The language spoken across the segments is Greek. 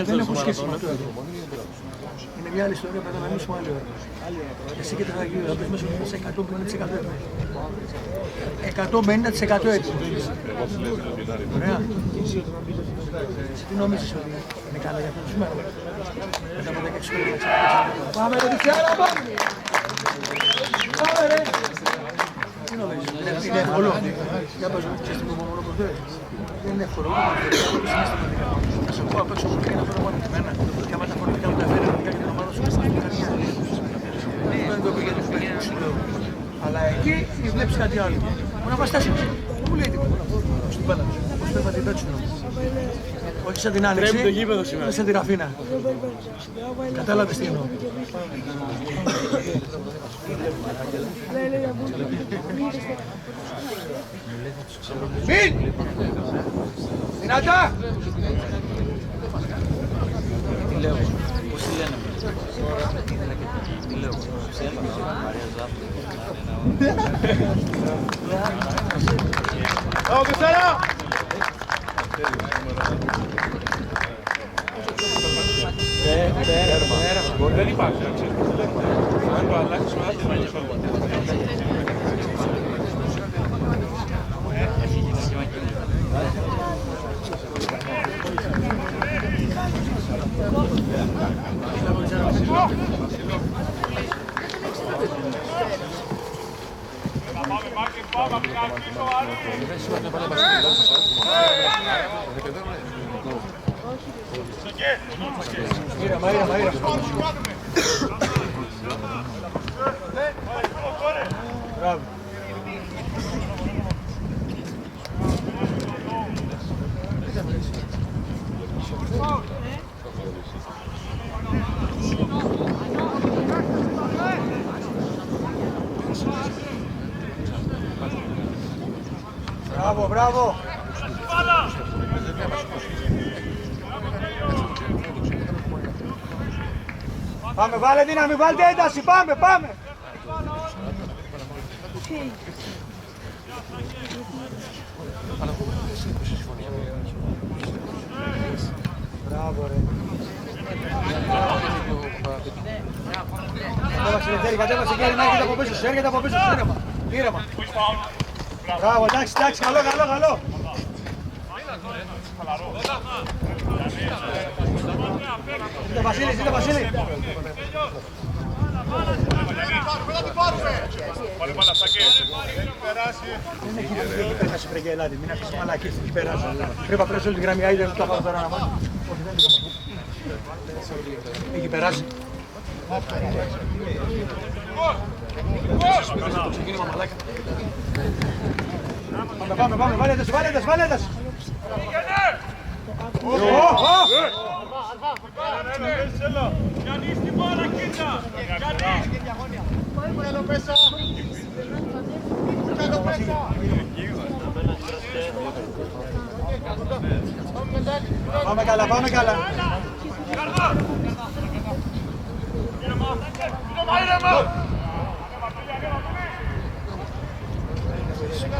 Δεν έχω σχέση με αυτό εδώ. Είναι μια άλλη ιστορία που θα μιλήσουμε άλλη ώρα. Εσύ και θα πεις μέσα σε 150% έτσι. 150% έτσι. Ωραία. Εσύ τι νομίζεις ότι είναι καλά για αυτό σήμερα. Μετά από 16 χρόνια. Πάμε ρε Τιτσιάρα, πάμε! Πάμε ρε! Τι νομίζεις, είναι εύκολο. Για πας μου, ξέρεις τι μου μόνο προτέρες. Δεν είναι εύκολο. Θα σε πω απ' έξω μου και να φέρω μόνο εμένα. Και άμα τα φορτικά μου τα φέρει για την ομάδα σου, θα είναι καρδιά. Δεν το πήγε το παιδί σου λέω. Αλλά εκεί βλέπεις κάτι άλλο. Μπορεί να πας τέσσερις. Δεν μου λέει τίποτα. Στην μπάλα. Πώς πρέπει να την πέτσουν όμως. Όχι σαν την Άνοιξη, δεν σαν την Ραφίνα. Κατάλαβες τι εννοώ. Μην! Δυνατά! Τι λέω, πώς τη λένε τι λέω, Μαρία Ζάπη. Πάμε Κωνσταντά! Δεν υπάρχει, να ξέρεις πώς λέμε. Αν το αλλάξεις μάθημα, είναι Ήρεμα. Μπράβο. Μπράβο. Πάμε, βάλε δύναμη, βάλτε ένταση, πάμε. Μπράβο ρε. Κατέβασε και έρχεται από πίσω σου, ήρεμα. Μπράβο, εντάξει, καλό. Ζήτω Βασίλη. Δεν έχει πέραση πρέπει Ελλάδη, μην αφήσεις μαλακίες εκεί περάσει. Πρέπει να πρέσει όλη τη γραμμή, άιδε δεν τα πάω τώρα να μάθω. Έχει περάσει. Ξεκίνημα μαλάκα. Πάμε, βάλε ένταση. Γιάννη στην μπάλα, κοίτα! Κάλο μέσα! Πάμε καλά.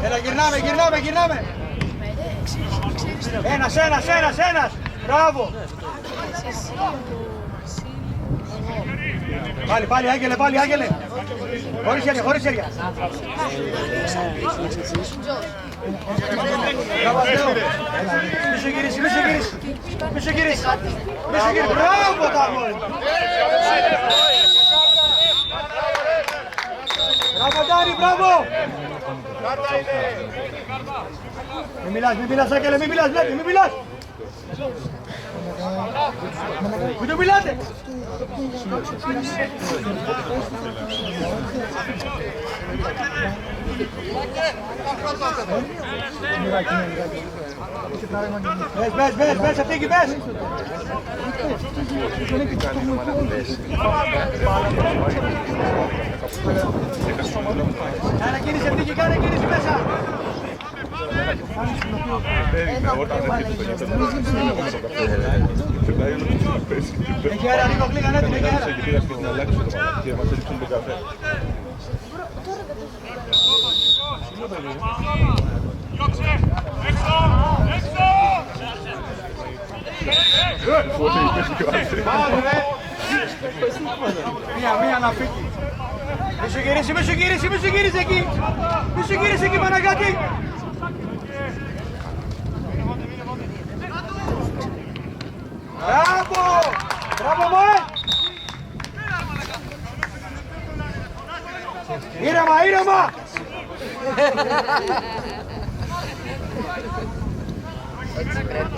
Έλα, γυρνάμε. Ένας. Μπράβο. Πάλι, Άγγελε. Χωρίς χέρια. Μη σου γυρίσει. Μπράβο τα γόλ. Μπράβο Ντάρι, μπράβο. Μην μιλάς Άγγελε, μην μιλάς. Μην το μιλάτε. Μπες, αυτή εκεί μπες. Κάνε κίνηση αυτή εκεί, μέσα. Έχει αέρα λίγο, κλίγανε την έχει αέρα. Μία να φύγει. Μη σου γυρίσει εκεί. Μη σου γυρίσει εκεί, Παναγιώτη. Μπράβο! Μπράβο, μωρέ! Ήρεμα! Έτσι πρέπει.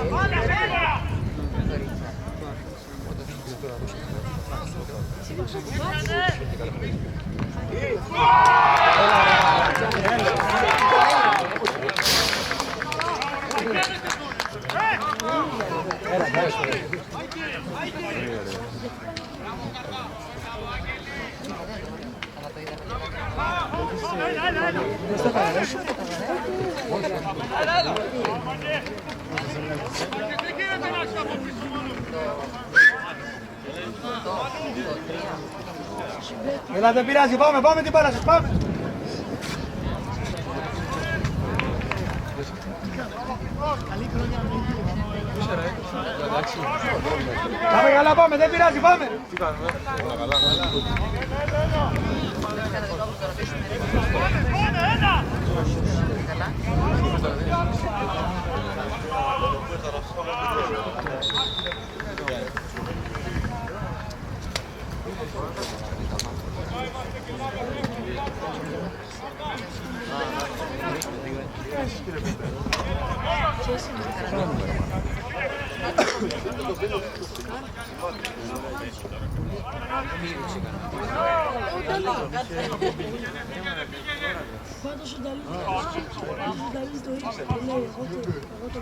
Έλα, δεν πειράζει, πάμε την μπάλα σας, πάμε. Πάμε καλά, πάμε, δεν πειράζει, πάμε. Τι κάνουμε, Πάντως ο Νταλής το ήξερε, το λέει, εγώ το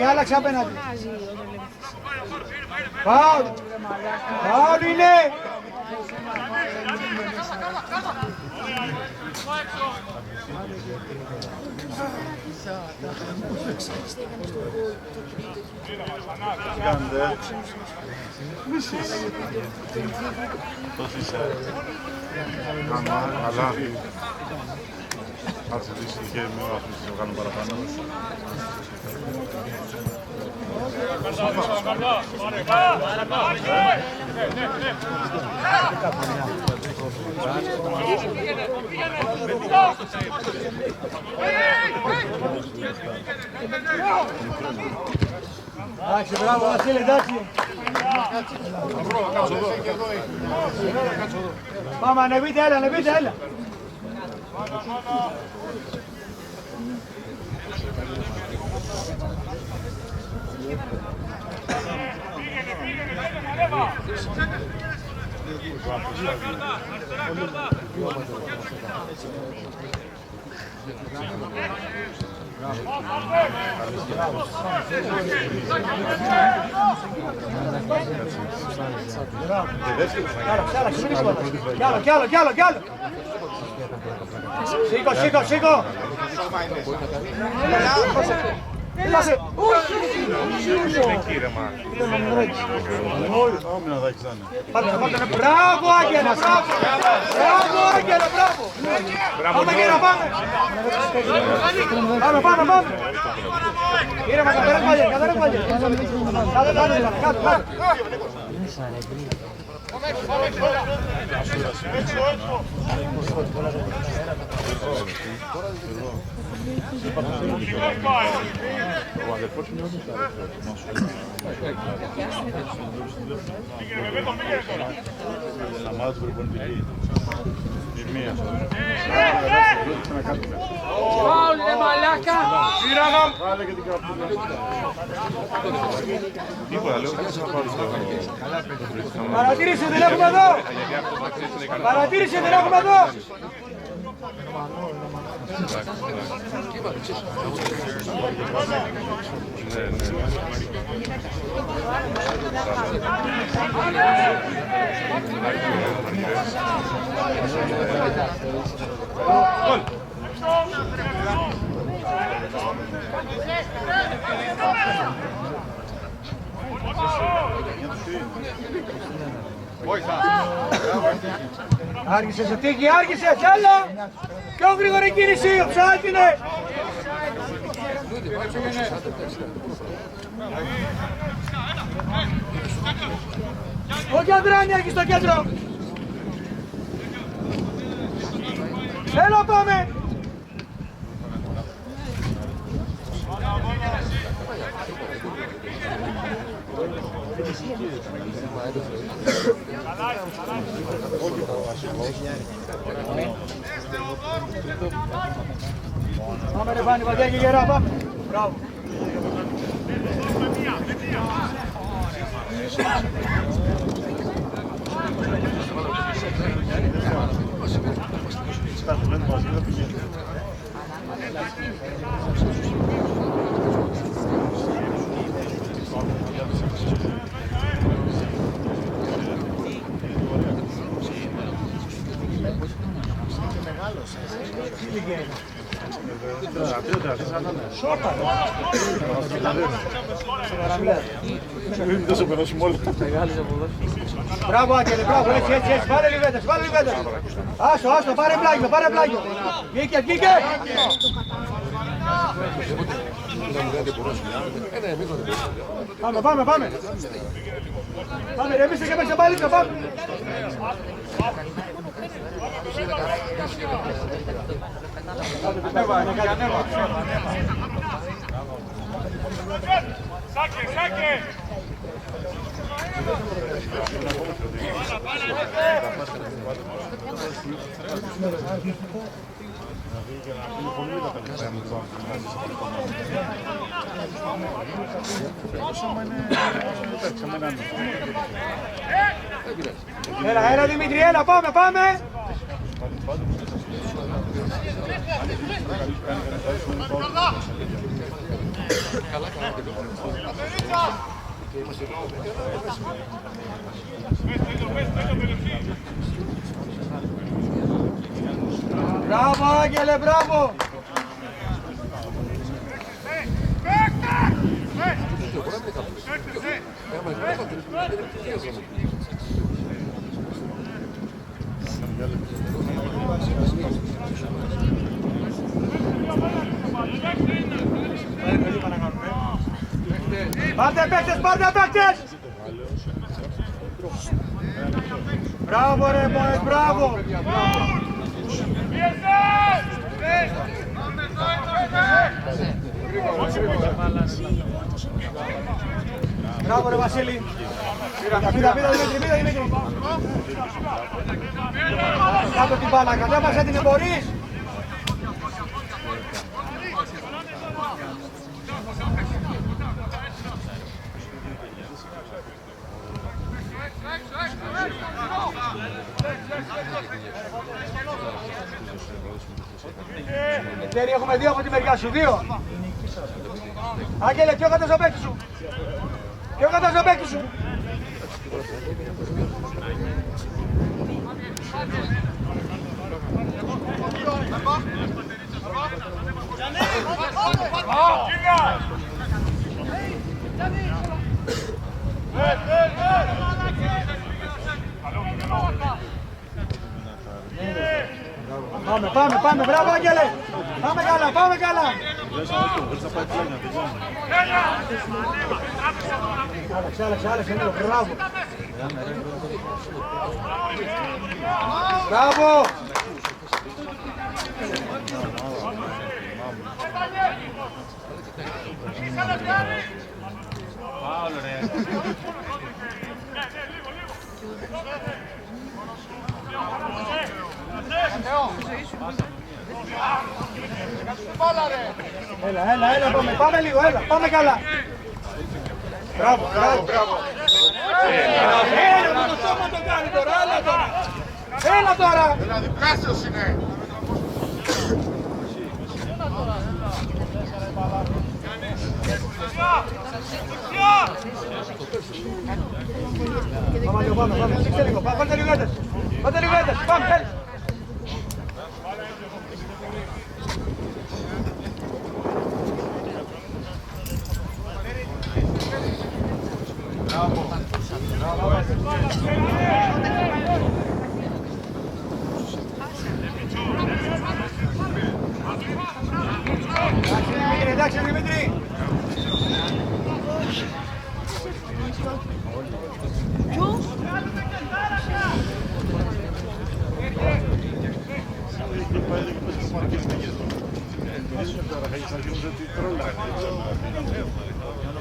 Άλλαξε απέναντι. Φάουλ είναι. Αλλά θα ζητήσει και με ο Αφρικής να κάνουμε παραπάνω. Εντάξει, μπράβο, Βασίλη, εντάξει. Πάμε, ανεβείτε, έλα. Κι άλλο. Σήκω. Έλασε. Μπράβο, Άγγελα, μπράβο. Πάμε, κύριε, πάμε. Ήρεμα, κατέρες μαλλιές. Κάτω. Ο αδερφός είναι όντως να μάθω προπονητική. Η μία. Φάουλ, ρε μαλάκα! Βάλε και την καρτούλα. Τίποτα, λέω κάτι θα πάρω στο... Παρατήρησε, δεν έχουμε εδώ! Άργησες ο Τίκη, άργησες, έλα! Πιο γρήγορη κίνηση, ο ψάλτη είναι! Ο Κεντράνια έχει στο κέντρο! Έλα πάμε! Πάμε ρε Βάνη, Βαντέκη γερά, πάμε! Μπράβο! Μπράβο Άγγελε, μπράβο, έτσι, βάλε λιβέντες, βάλε λιβέντες. Άστο, πάρε πλάγιο. Βγήκε. Πάμε. Πάμε, ρεμίστε και παίξε πάλι, πάμε. Σάκε! Έλα Δημήτρη, έλα, πάμε! Μπράβο Άγγελε, μπράβο! Πάρτε παίκτες! Μπράβο ρε μωρέ, μπράβο! Μπράβο ρε Βασίλη! Πήρα Δημήτρη! Κάτω την μπάλα, κατέβασε την εμπορείς! Τέρι, έχουμε δύο από τη μεριά σου, δύο. Άγγελε, πιο κάτω στο παίκτη σου. Πάμε, μπράβο Άγγελε! Πάμε καλά! Άλλαξε, μπράβο! Μπράβο! Έλα, πάμε λίγο, πάμε καλά. Μπράβο. Έλα, με το στόμα το κάνει τώρα, έλα τώρα. Ένα διπλάσιος είναι. Πάμε, σήξε λίγο, πάτε λίγο έντες, πάμε, θέλεις. Μπράβο. Φυλάξε Δημήτρη. Ποιος?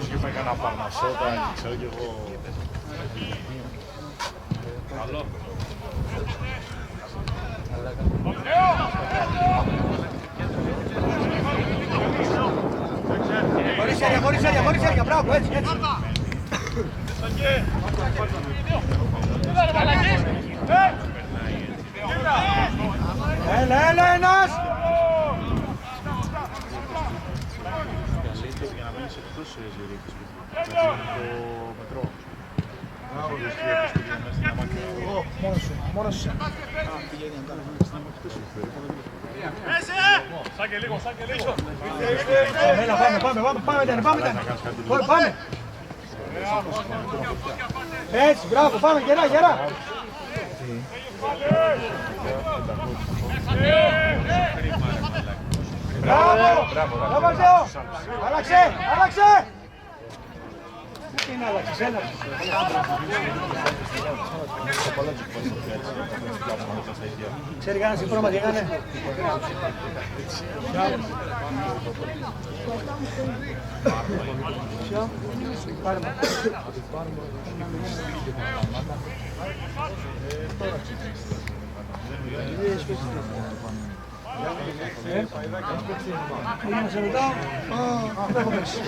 Και με έκανα παρνασότα, ξέρω κι εγώ. Καλό. Χωρίς έρια, μπράβο, έτσι. Έλα, ένας! Για να μένεις εκτός Ζηρίχης, το μετρό. Μόνος σου. Σάκε λίγο. Έλα, πάμε. Έτσι, μπράβο, πάμε, γερά. Μπράβο, Ζεώ. Άλλαξε. Τι είναι άλλαξες, έλαξες. Ξέρει κανένας σύμφωνα τι έκανε. Πάρε με. Είναι σε ρωτάω. Δεν έχω πέσει.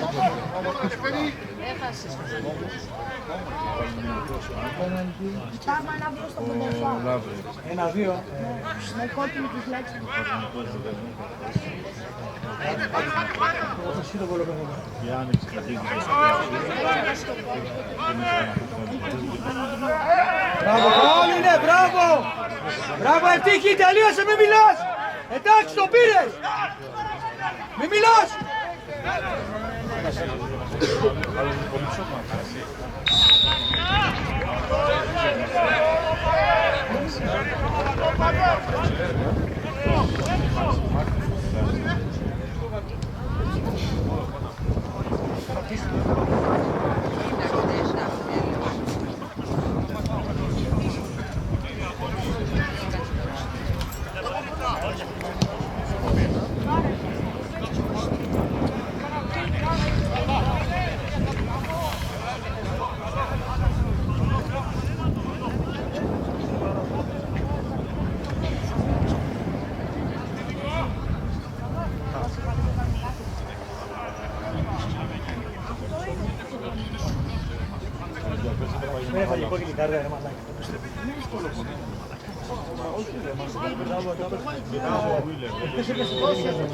Πάμε ένα βρω στο πεντεφά. 1-2. Με κόκκινη τη φλέξη. Εσύ το κολοπέχνω. Μπράβο, όλοι είναι, μπράβο! Μπράβο, Ευτύχη, τελείωσε, μη μιλάς! Εντάξει, το πήρες! Μη μιλάς! Δεν έφαγε κόκκινη κάρτα, ρε μαλάκα. Ποιος έπαιξε κόκκινη κάρτα?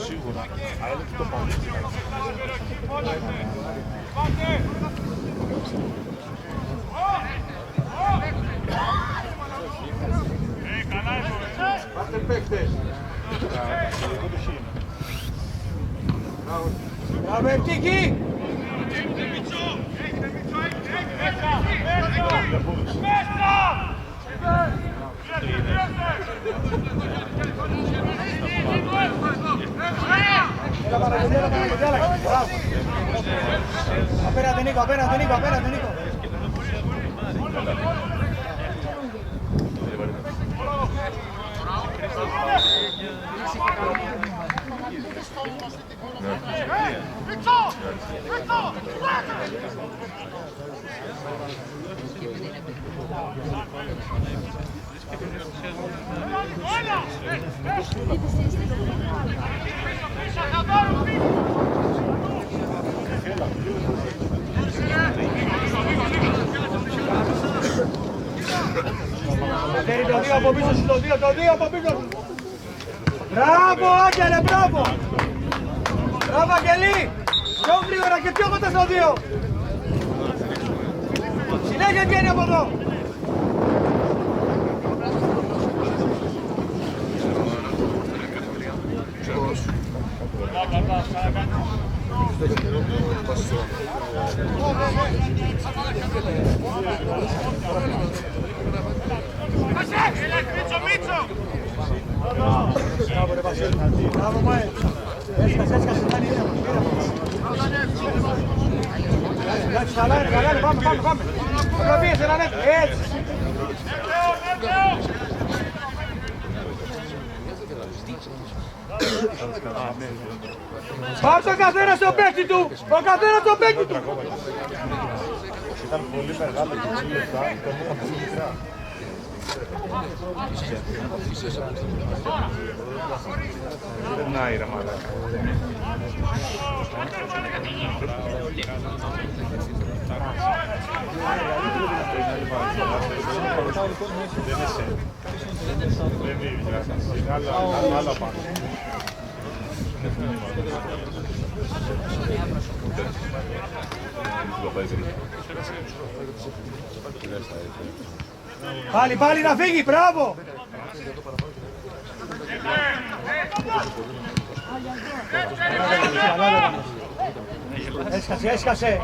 Σίγουρα, αλλά δεν το πάω. Πάτε παίκτες. Μπράβο, Ευτύχη! Έλα Παναγιώτη, άλλαξε. Μπράβο. Απέναντι Νίκο. Είτε Φέρει το 2 από πίσω σου, το 2 από πίσω σου. Μπράβο Άγγελε, μπράβο. Μπράβο Αγγελή. Πιο γρήγορα και πιο κοντά στο 2. Συνέχεια βγαίνει από εδώ. Μπράβο Μάε. Έσκασε, κάνει εντάξει, καλά είναι, πάμε. Προβίες, έναν έτσι. Πάρ' τον καθένα στο παίκτη του! Ο καθένας στο παίκτη του! Ήταν πολύ μεγάλο και έτσι λεπτά, το είχα πολύ μικρά. Περνάει ρε μαλάκα. Δεν είναι άλλα πάνω. Πάλι να φύγει, μπράβο! Έσκασε.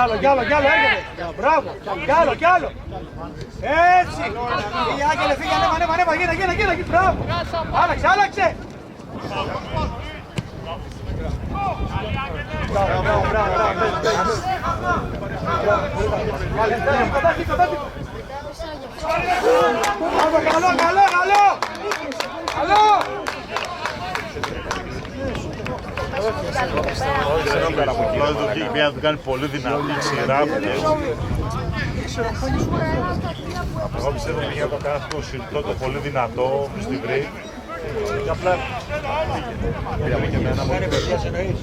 Κι άλλο, έρχεται. Μπράβο, κι άλλο. Έτσι. Φύγε, Άγγελε, φύγε, ανέβα, γίνε, μπράβο. Άλλαξε. Μπράβο. Καλό. Μια του κάνει πολύ δυνατή ξηρά. Εγώ πιστεύω ότι για το κάνει το σιρτό το πολύ δυνατό στη βρή. Και απλά πήγαινε και εμένα. Κάνει παιδιά εννοείς.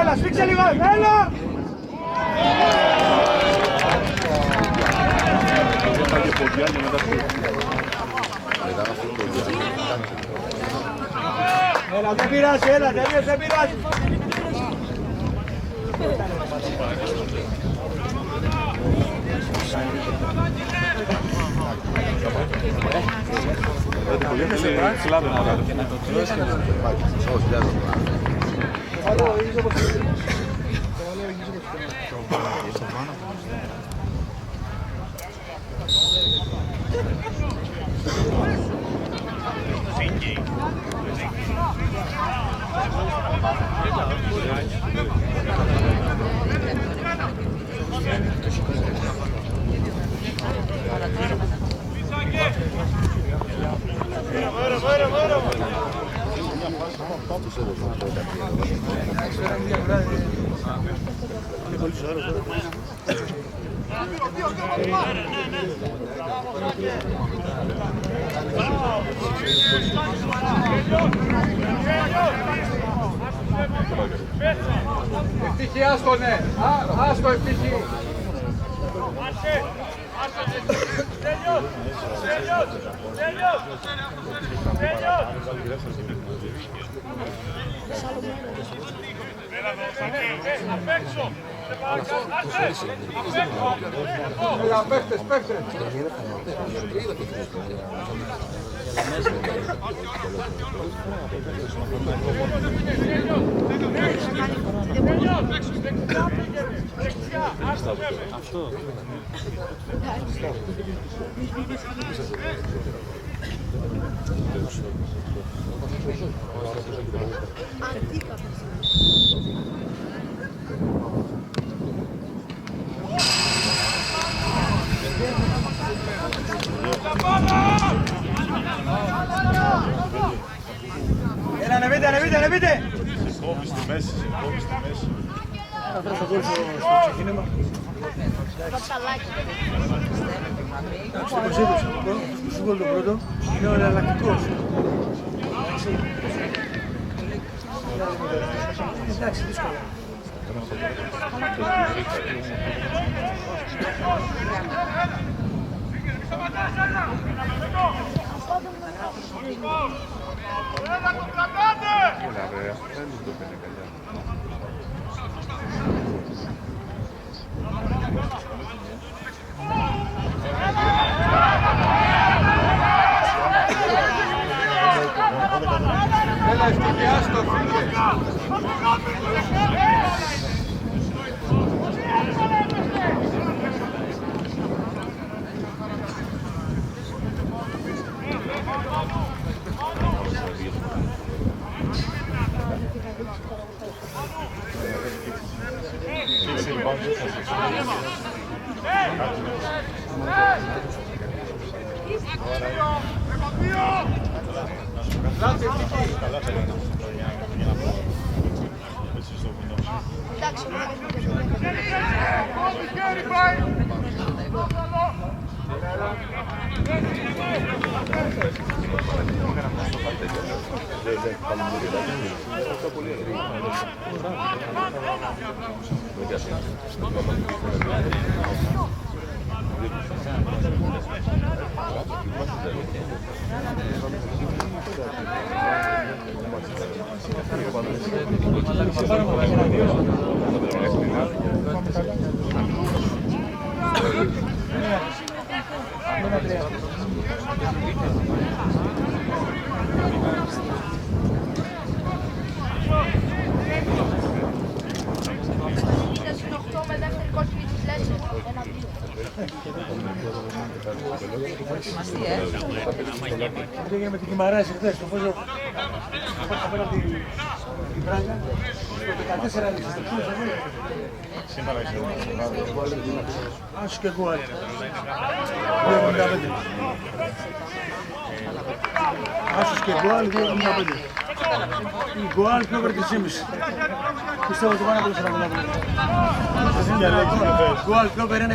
Έλα, σφίξε λίγο, έλα! Έλα, δεν πειράζει, δεν πειράζει. Ευτύχη, άστο, ναι. Άστο, ευτύχη. Έλα, παίχτες, παίχτες. Αυτό. Έλα, ανεβείτε, ανεβείτε, ανεβείτε! Κόβει στη μέση, κόβει στη μέση. Αυτός το γκολ στο ξεκίνημα. Όπως είδες, στο γκολ το πρώτο είναι ο εναλλακτικός. Εντάξει, δύσκολα. Έλα, ευτύχη, άστο, φίλε. Αυτό έγινε με την Κιμαράση χθες, το πόσο απέναντι την Πράγκα, το 14 ρίξες, το πούσε εδώ. Σήμερα είσαι εδώ. Άσου και γκουάλ. 2,75. Άσους και γκουάλ 2,75. Η γκουάλ πιο over 3,5. Πιστεύω ότι πάνε από το 45. Γκουάλ πιο over 1,25-1,27.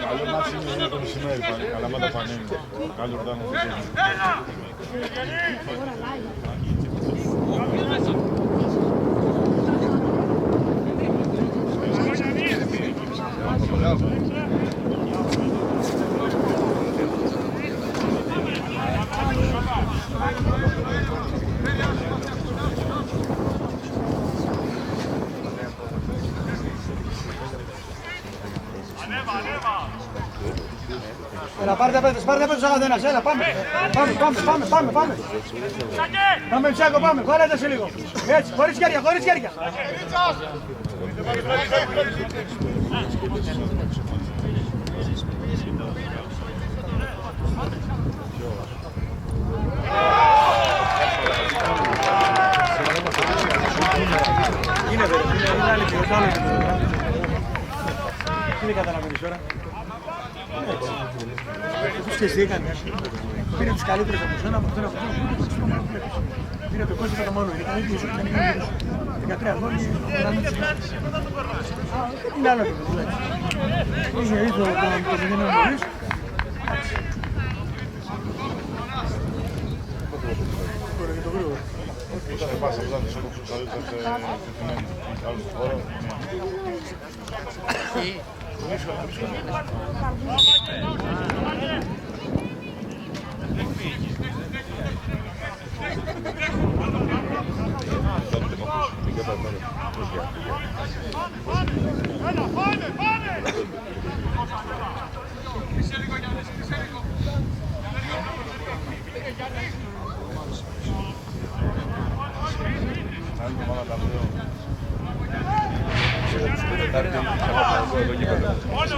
Καλό μάτσι είναι το μεσημέρι, καλά μάτα πανέμει. Καλό ρωτάνε το κέντρο. Έλα, πάρτε πέτρες ο καθένας, έλα, πάμε. Πάμε. Πάμε, Τσάκο, πάμε, χωρέτε σε λίγο. Έτσι, χωρίς χέρια. Είναι άλλη ποιότητα, τι είναι καταλαβαίνεις τώρα. Τους και εσύ έκανε. Πήρε τους καλύτερους από σένα, από αυτόν. Πήρε το κόσμο το μόνο. Ήταν ίδιος, ήταν ίδιος. 13 αγώνες, είναι άλλο επίπεδο. Είχε ήρθει το μηδένιο νωρίς. γρήγορα. Όταν πας απλά τους όπως καλύτερα τεθειμένοι ή άλλο στο χώρο.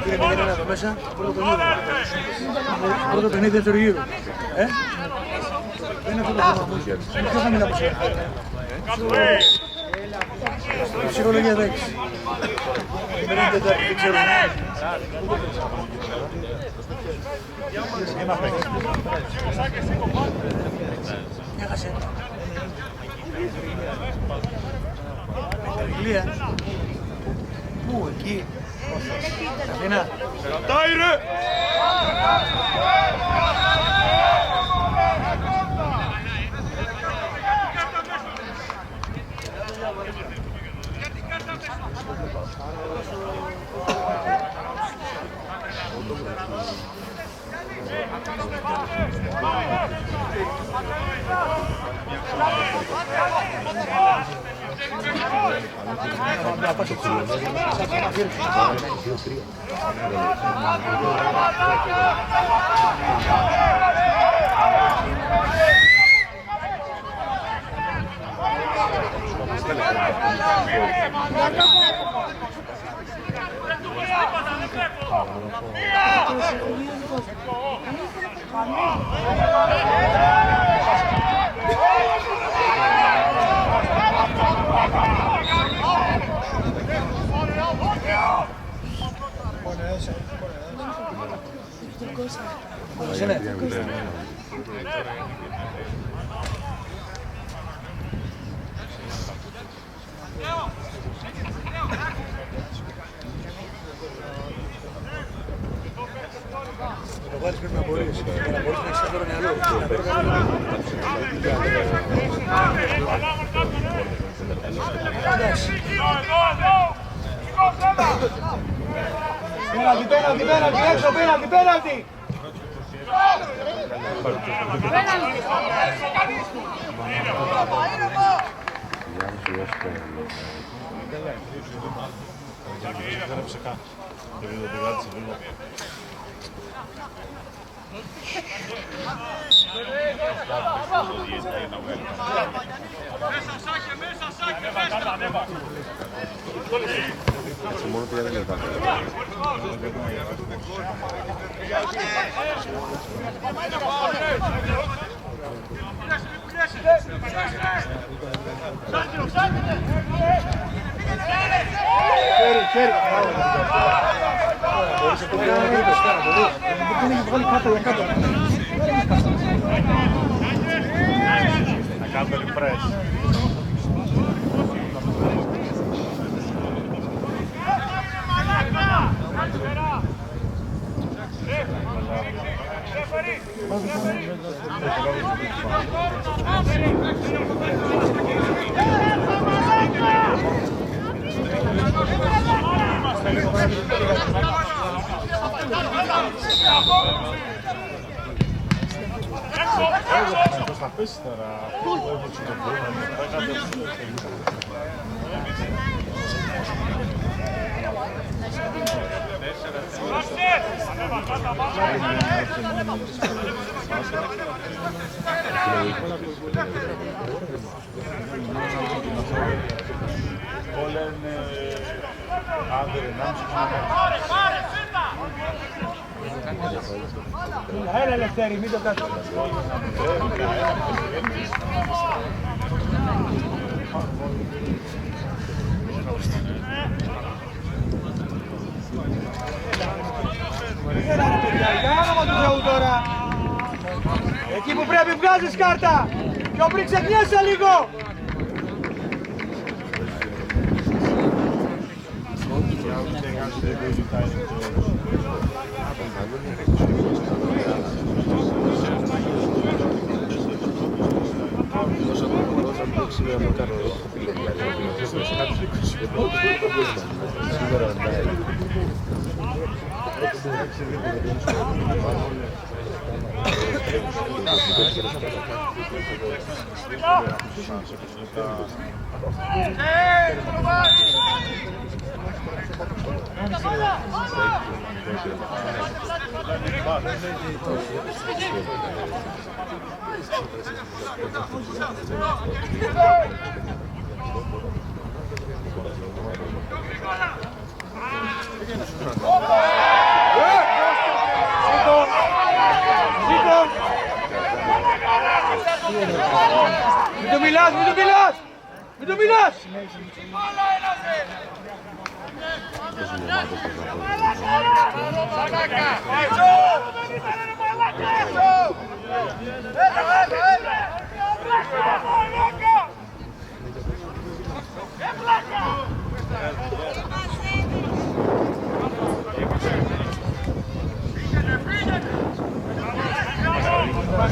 Κύριε Μαγενένα εδώ μέσα, πρώτο παιχνίδι. Πρώτο παιχνίδι, δεύτερο γύρο. Δεν είναι αυτό το θέμα μου. Είναι πιο χαμηλά από σένα. Ψυχολογία 16. Σήμερα είναι Τετάρτη, δεν ξέρω. Έχασε. Μεταγγελία. Πού, εκεί. Αθήνα. Κρατάει ρε! Το βάλεις πρέπει να μπορείς. Για να μπορείς να έχεις καθόλου μυαλό. Πέναλτι, πέναλτι, έξω, πέναλτι, πέναλτι! Μόνο 30 λεπτά. Να κάνουμε refresh. Πώς θα πέσει τώρα. Όλα είναι άντερ, 1,5 Έλα Ελευθέρη, μην το κάνεις. Έλα ρε παιδιά, για όνομα του Θεού τώρα. Εκεί που πρέπει βγάζεις κάρτα. Πιο πριν ξεχνιέσαι λίγο. Δώσα το Μην του μιλάς, μην του μιλάς! Μην του μιλάς!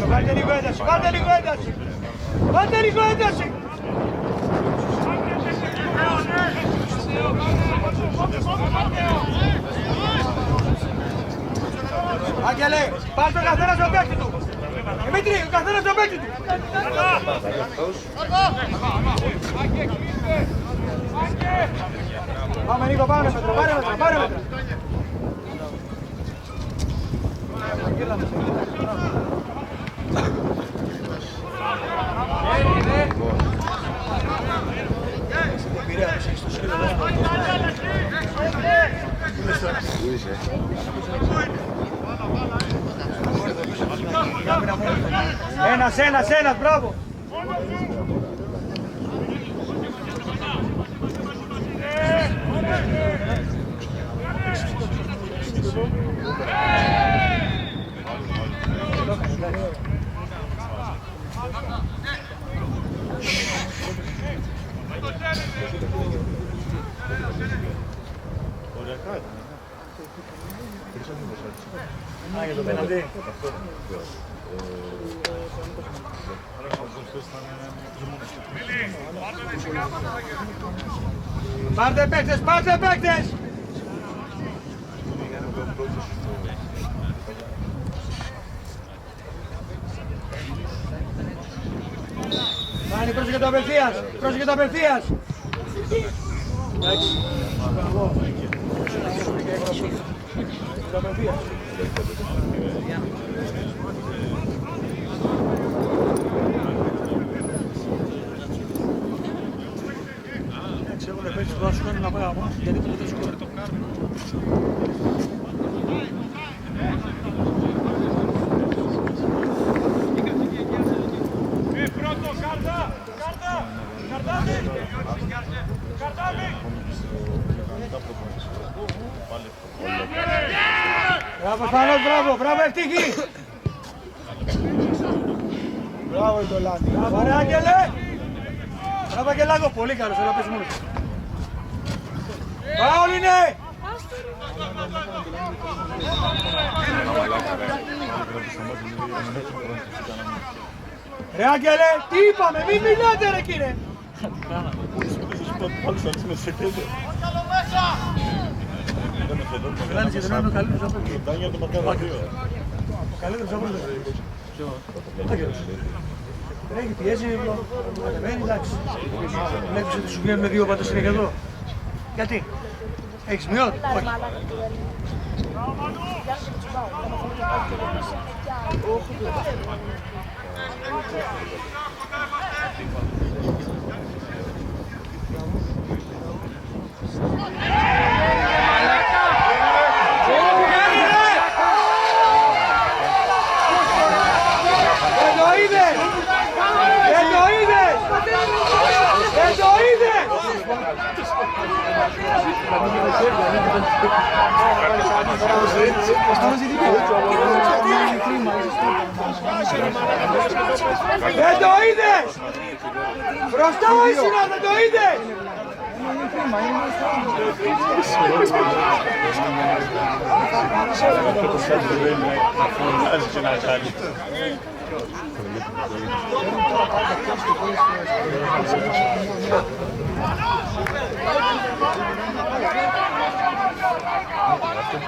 Βάλτε λίγο ένταση, βάλτε λίγο ένταση! Βάλτε λίγο ένταση! Άγγελε, πάρ' τον καθένα στο παίκτη του! Δημήτρη, ο καθένας στο παίκτη του! Πάμε Νίκο, πάμε μέτρο, πάρε μέτρο, πάρε μέτρο! Ένας, μπράβο! Για το πέναλτι. Πάρτε παίκτες, πάρτε παίκτες! Φάνη, πρόσεχε το απευθείας, πρόσεχε το απευθείας! Εντάξει. Το απευθείας. Έχουν παίξει το δάσο να πάει από γιατί το δεν σκόρει. Πρώτο, κάρτα! Καρτάδι! Μπράβο Σπανός, μπράβο ευτυχή! Μπράβο το Λάντι. Μπράβο ρε Άγγελε! Μπράβο Αγγελάκο, πολύ καλός, έλα πες μόνος. Φάουλ είναι! Ρε Άγγελε, τι είπαμε, μην μιλάτε ρε κύριε! Λάνης γιατί να είναι ο καλύτερος από εκεί. Ο καλύτερος από εκεί. Έχει πιέσει, κατεβαίνει, εντάξει. Βλέπεις ότι σου βγαίνουν δύο πάντες συνέχεια εδώ. Γιατί, έχεις μειώσει, όχι. Δεν το είδες! Μπροστά ήσουνα, δεν το είδες!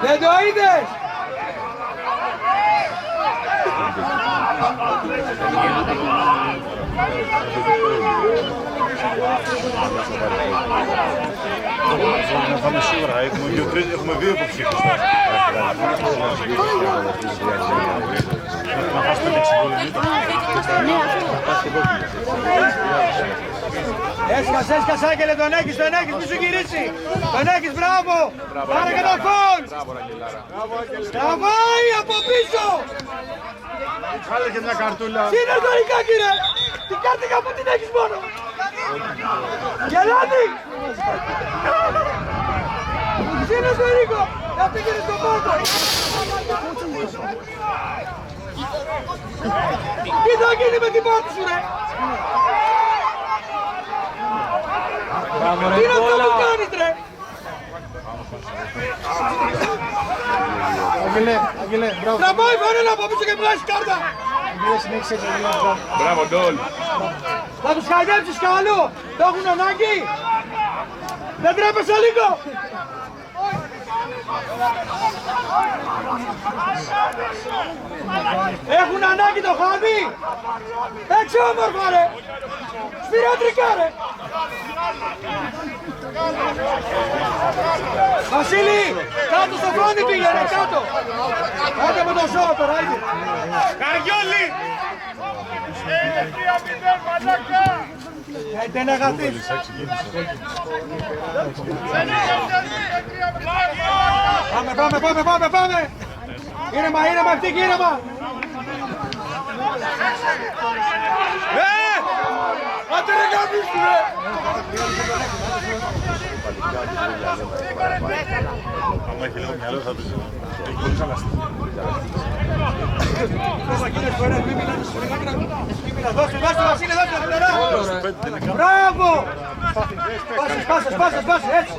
Δεν το είδες! Να πάμε σίγουρα, έχουμε δύο υποψήφιους. Να πας 5-6 γκολ. Έσκασε Άγγελε, τον έχεις, μη σου γυρίσει. Τον έχεις, μπράβο. Πάρε και τον φως. Τραβάει από πίσω. Κάλε και μια καρτούλα. Συνεργατικά κύριε. Την κάρτικα που την έχεις μόνο. Γελάτη. Συνεργατικό. Να πήγαινε στον πόρτο. Τι θα γίνει με την πάρτι σου ρε. Τι είναι αυτό που κάνεις ρε. Αγγελέ, μπράβο. Τραβάει φανέλα από πίσω και βγάζεις κάρτα. Αγγελέ, συνέχισε έτσι, μπράβο. Μπράβο, Ντόλ. Θα τους χαϊδέψεις κι αλλού. Το έχουν ανάγκη. Δεν τρέπεσαι λίγο. Έχουν ανάγκη το χάδι. Έτσι όμορφα ρε. Σπυράτρικα ρε. Βασίλη, κάτω στο φρόνι πήγαινε, κάτω. Κάτω με το ζώο τώρα, είδε. Καριόλι! 3-0, μαλάκα! Δεν αγαθείς. Πάμε. Ήρεμα, ευτύχη, ήρεμα. Άντε ρε γαμίσου ρε. Άμα έχει λίγο μυαλό θα πεις. Έχει πολύ χαλαστεί. Δώστε Βασίλη, δώστε. Μπράβο. Πάσες, έτσι.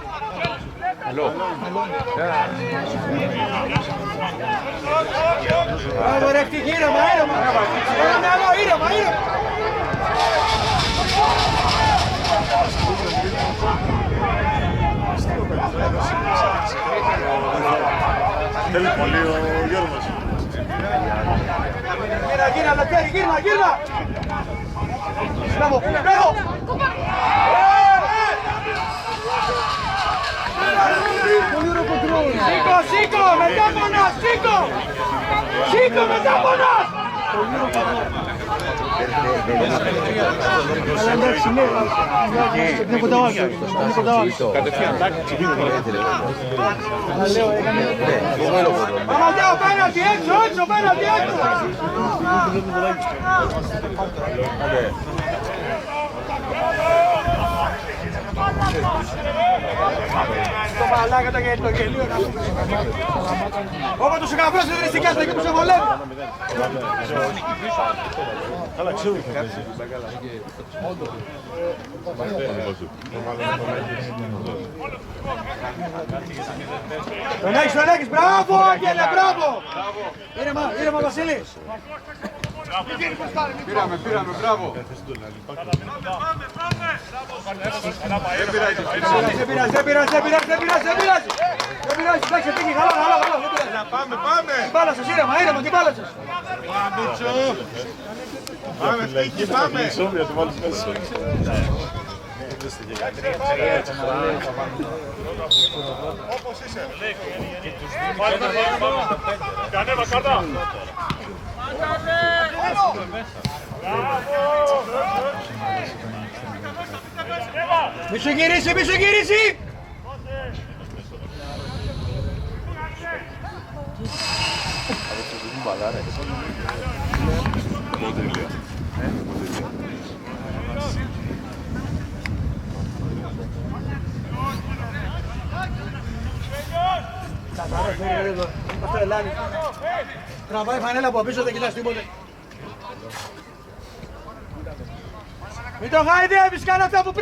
Μπράβο ρε ευτύχη, ήρεμα. Ήρεμα. Θέλει πολύ ο Γιώργος. Γύρνα, Λευτέρη, γύρνα. Μπράβο. Σήκω, μετά μονάς, σήκω, μετά μονάς. Αλλά εντάξει, ναι, είναι κοντά ο Άγιος. Παπαντέο, πέναλτι έξω, πέναλτι έξω. Το μαλάκα το γελίο να πούμε. Όπα τους γαμπρός δεν βρίσκει κάτω εκεί που σε βολεύει. Καλά, ξέρω. Τον έχεις, μπράβο Άγγελε, μπράβο. Ήρεμα Βασίλη. Πήραμε, μπράβο. Δεν πειράζει, εντάξει, πήγε, καλά, δεν πειράζει. Πάμε. Την μπάλα σας, ήρεμα, την μπάλα σας. Πάμε, Στίκη, πάμε. Για το βάλεις μέσα. Όπως είσαι. Πάμε. Κανέβα, κάρτα. Μη σου γυρίσει. Τραβάει φανέλα από πίσω, δεν κοιτάς τίποτε. Μην το χαϊδεύεις, κάνε αυτά που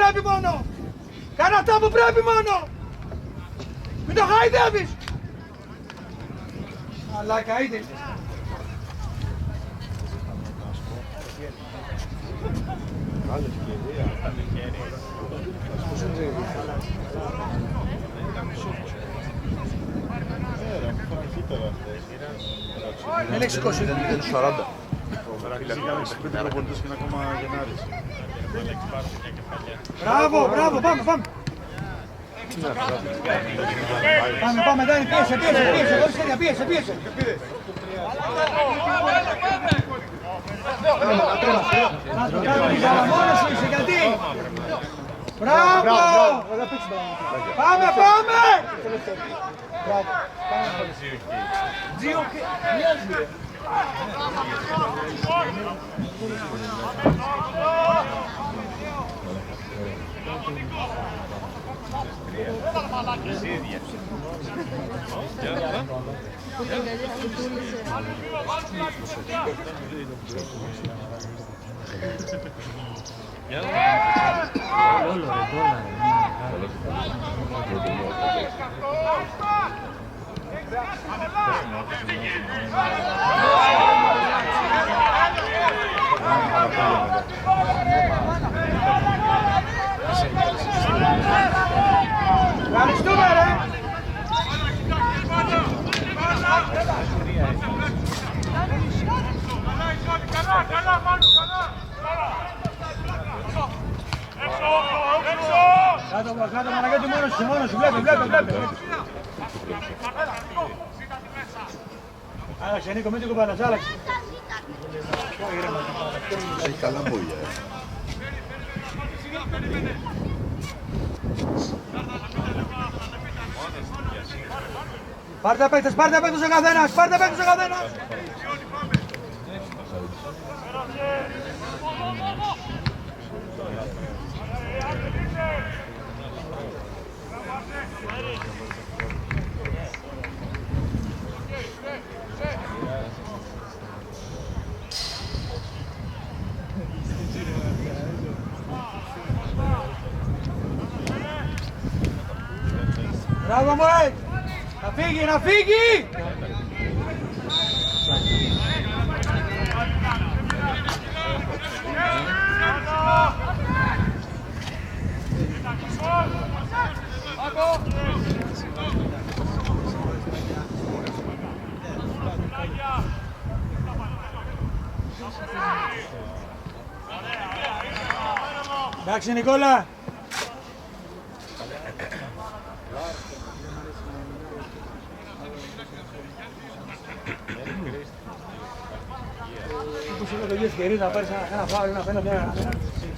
πρέπει μόνο. Μην το χαϊδεύεις. Μαλάκα, είδες. Δεν έχει σηκώσει. Είναι 40. Πέντε προπονητές και είναι ακόμα Γενάρης. Μπράβο, μπράβο, πάμε, πάμε. Πάμε, πάμε, Ντάνι, πίεσε, χωρίς χέρια, πίεσε. Να το κάνουμε για μόνος σου είσαι, γιατί. Μπράβο. Πάμε. Ευχαριστούμε ρε! Καλά, Μάνου, καλά! Έξω! Κάτω Μαναγιώτη, μόνος σου, βλέπε. Άλλαξε Νίκο, μην την κουμπάνας, άλλαξε. Έχει καλά μπόγια. Πάρτε παίκτες ο καθένας, Μπράβο μωρέ! Να φύγει! Εντάξει Νικόλα! Πώς είναι το γιο ευκαιρία να πάρεις ένα φάουλ, ένα φαίνεται μια...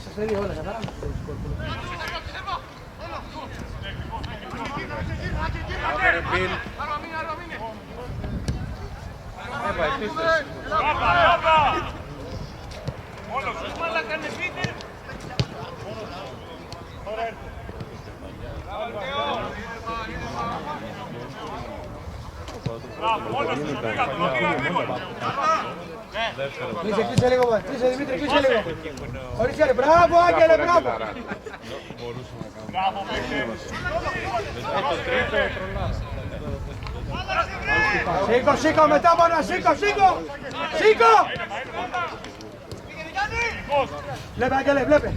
Σας θέλει όλα, κατάλαβα. Κλείσε λίγο, κλείσε Δημήτρη, κλείσε λίγο. Χωρίς χέρι, μπράβο Άγγελε, μπράβο. Σήκω μετά μόνο, σήκω. Βλέπε Άγγελε, βλέπε.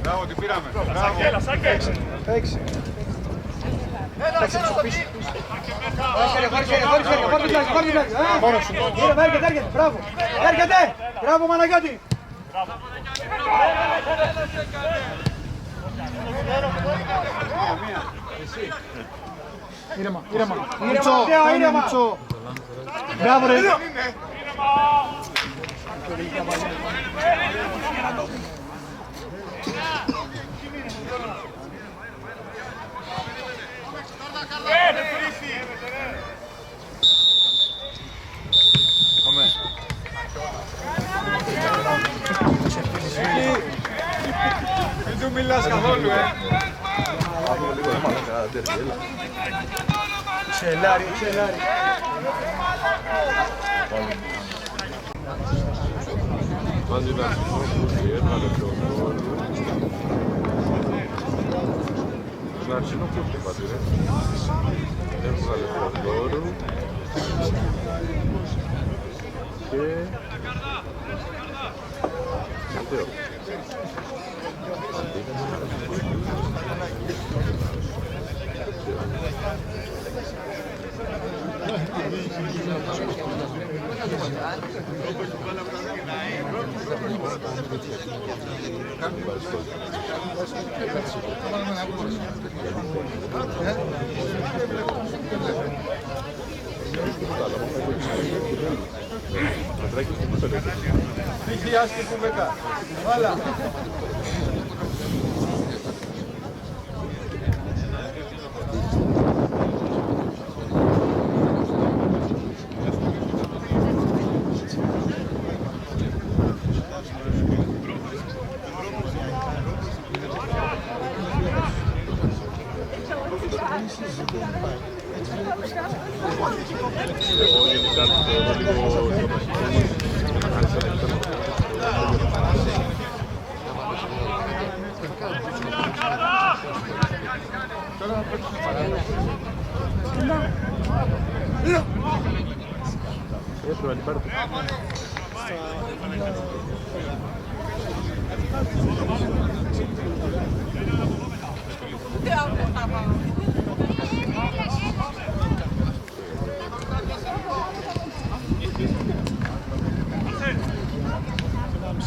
Μπράβο, την πήραμε. Έξι. Χωρίς χέρι. Μόνος σου. Έρχεται. Μπράβο. Μπράβο Μαναγιώτη. Ήρεμα. Μπράβο ρε. Δεν του μιλάς καθόλου, Ξελάρι. Znači, no klub te padire. Έβγαλε Θεοδόρου. Χιλιάστηκε κουβεντά. Βάλα.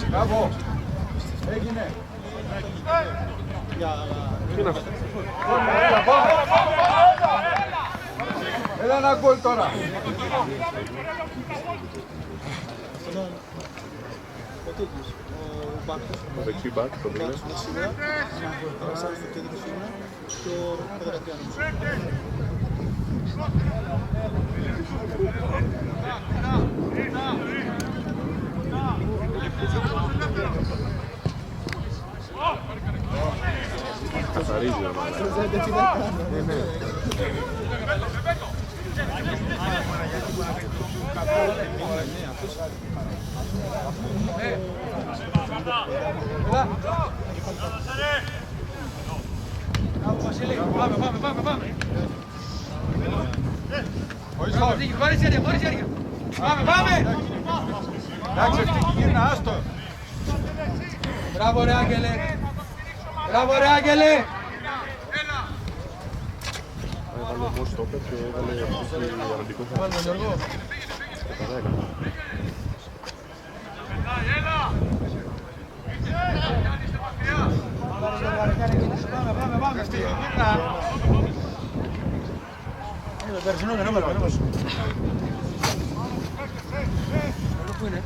Μπράβο. Έγινε. Έλα ένα γκολ τώρα. Ο δεξί μπακ, το μήνε. Καθαρίζει ο Πάμε. Εντάξει, ευτυχή γύρνα, άστο. Μπράβο ρε Άγγελε! Μπράβο ρε Άγγελε! Έβαλε όμως στόπερ και έβαλε αρνητικό χάρτη. Βάλουμε Γιώργο. Πάμε. Ευτυχή γύρνα. Περσινό δεν έβαλε. Πού είναι?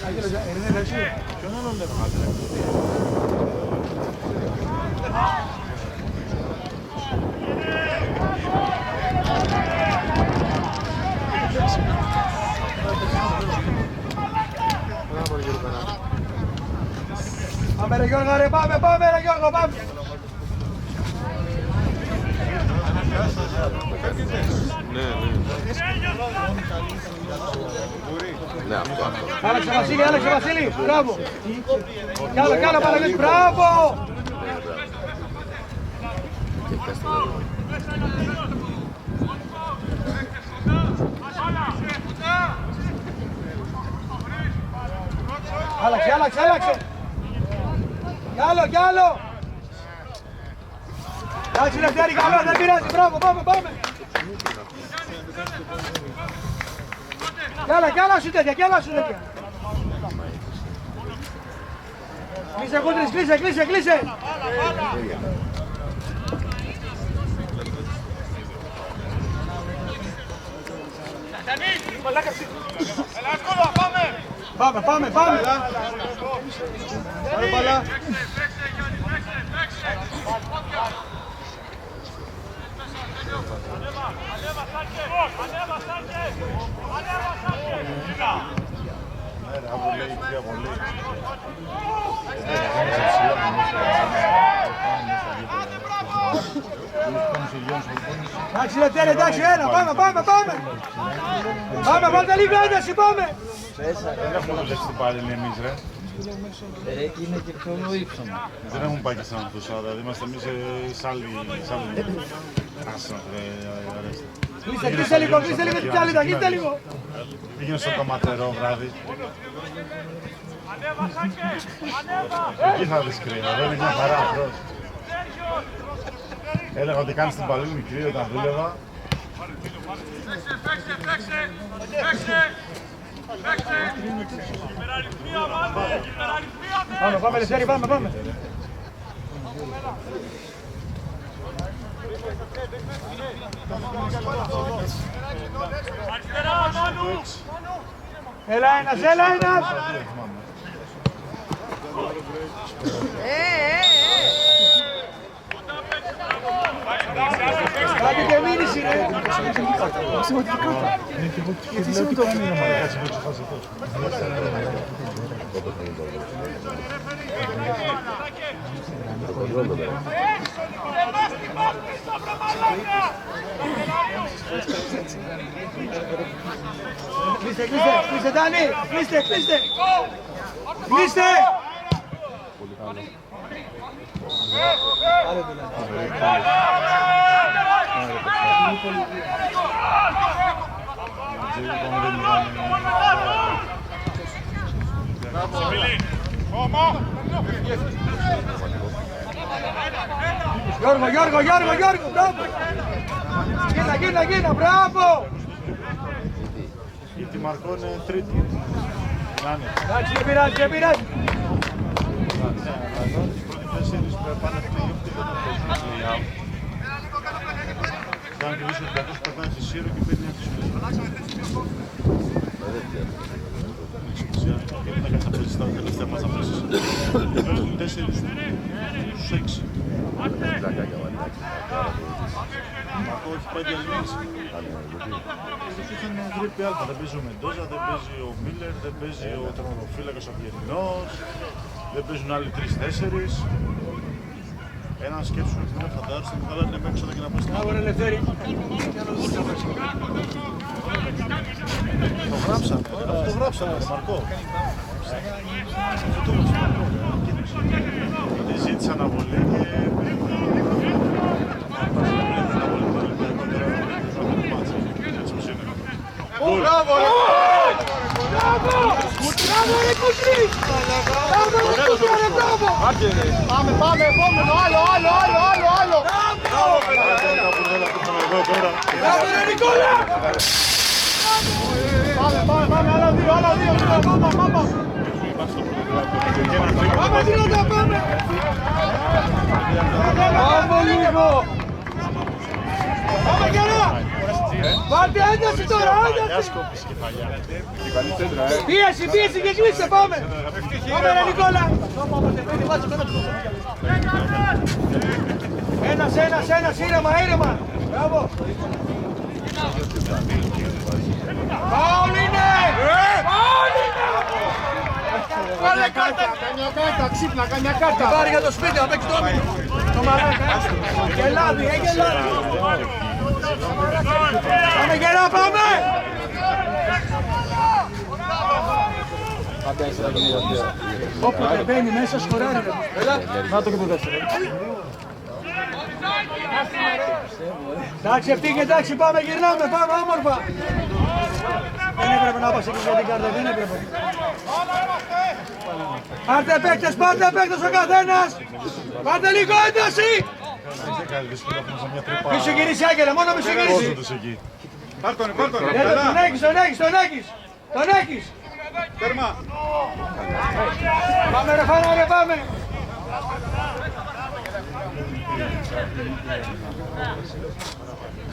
Άγγελος, είναι εσύ. Ποιον άλλον δεν βγάζει. Πάμε ρε Γιώργο ρε, πάμε ρε Γιώργο, πάμε! Ναι. Ναι, αυτό. Άλλαξε Βασίλη, μπράβο! Κι άλλο Παναγιώτη, μπράβο! Άλλαξε! Κι άλλο! Εντάξει Λευτέρη, καλό, δεν πειράζει, μπράβο, πάμε! Κι άλλα σου τέτοια! Κλείσε κούτρις, κλείσε! Πάμε! Πάρε μπαλά. Εντάξει Λευτέρη, εντάξει, πάμε! Πάμε, βάλτε λίγο ένταση, πάμε! Δεν έχουμε να δεχτεί πάλι εμείς ρε. Είναι και πιο ύψωμα. Δεν έχουν πάει και σαν αυτούς, δηλαδή είμαστε εμείς σε άλλη άσα. Κλείστε λίγο, κλείστε λίγο την πιάλιδα, κλείστε λίγο. Πήγαινε στο κομματερό βράδυ. Εκεί θα δεις κρύο, δεν είναι μια χαρά αυτός. Έλεγα ότι κάνεις την παλή μικρή όταν δούλευα. Πάμε Λευτέρη, πάμε. Έλα ένας. Κάτι και μήνυση ρε. Γιατί είσαι με το Κλείστε Ντάνι, κλείστε. Γιώργο, μπράβο! Γίνα, μπράβο! Η Μαρκό είναι τρίτη. Εντάξει, δεν πειράζει. Οι πρώτοι τέσσερις πρέπει να φύγουν και δεν παίζουν play-out. Κάνουν και βρίσκουν ότι κάποιος περνάει στη Σύρο και παίρνει αυτή τη Σύρο. Γιατί να κάνεις να παίζεις τα τελευταία μας να παίζεις. Παίζουν τέσσερις στους έξι. Μαρκό έχει πάει διαλύσει. Είχαν γρήπη αλφα, δεν παίζει ο Μεντόζα, δεν παίζει ο Μίλλερ, δεν παίζει ο τερματοφύλακας ο Αυγερινός, δεν παίζουν άλλοι 3-4. Έναν σκέψου που είναι φαντάζομαι, θα λένε μέχρι έξω και να πάει στην Μπράβο ρε Λευτέρη. Το γράψαμε, αυτό γράψαμε, Μαρκό. Αυτό το γράψαμε. Γιατί ζήτησα αναβολή και... Μπράβο ρε! Μπράβο ρε Κουτρί! Πάμε, επόμενο, άλλο! Μπράβο ρε Νικόλα! Πάμε, άλλα δύο, πάμε! Πάμε Δήλωτα, πάμε! Πάμε λίγο! Πάμε καιρά! Πάρτε ένταση τώρα, ένταση! Πίεση και κλείστε, πάμε! Πάμε ρε Νικόλα! Ένας, ήρεμα! Μπράβο! Φάουλ είναι! Βάλε κάρτα! Καμιά ξύπνα, καμιά κάρτα! Πάρει για το σπίτι, να παίξει το όμιλο! Το μαλάκα! Γελάδι, γελάδι! Πάμε γερά, πάμε! Όποτε μπαίνει μέσα σκοράρει. Να το και το δεύτερο. Εντάξει, ευτύχε, εντάξει, πάμε, γυρνάμε, πάμε όμορφα. Δεν έπρεπε να πας εκεί για την κάρτα, δεν έπρεπε. Πάρτε παίκτες ο καθένας. Πάρτε λίγο ένταση. Μη σου γυρίσει Άγγελε, μόνο μη σου γυρίσει. Πάρτον! Τον έχεις. Τέρμα! Πάμε ρε Φανάρε, πάμε.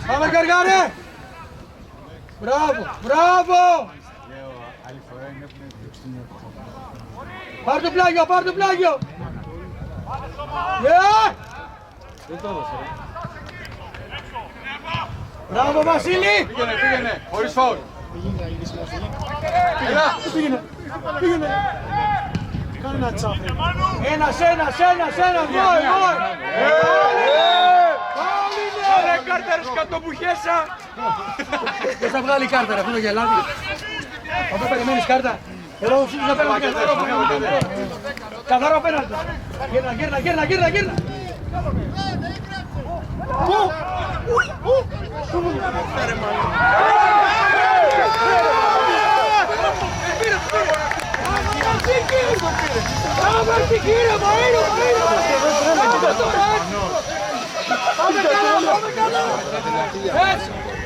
Πάμε Καργάρε. Μπράβο. Πάρ' το πλάγιο. Μπράβο Βασίλη. Πήγαινε, χωρίς φάουλ. Πήγαινε. Κάνε ένα τσάφι. Ένας, γol. Ρε κάρτερος κατομπουχέσα. Δεν θα βγάλει κάρτα ρε, αυτό το γελάδι. Αυτό περιμένεις κάρτα. Εδώ ο Σίλης απέναντι, καθαρό απέναντι. Γύρνα.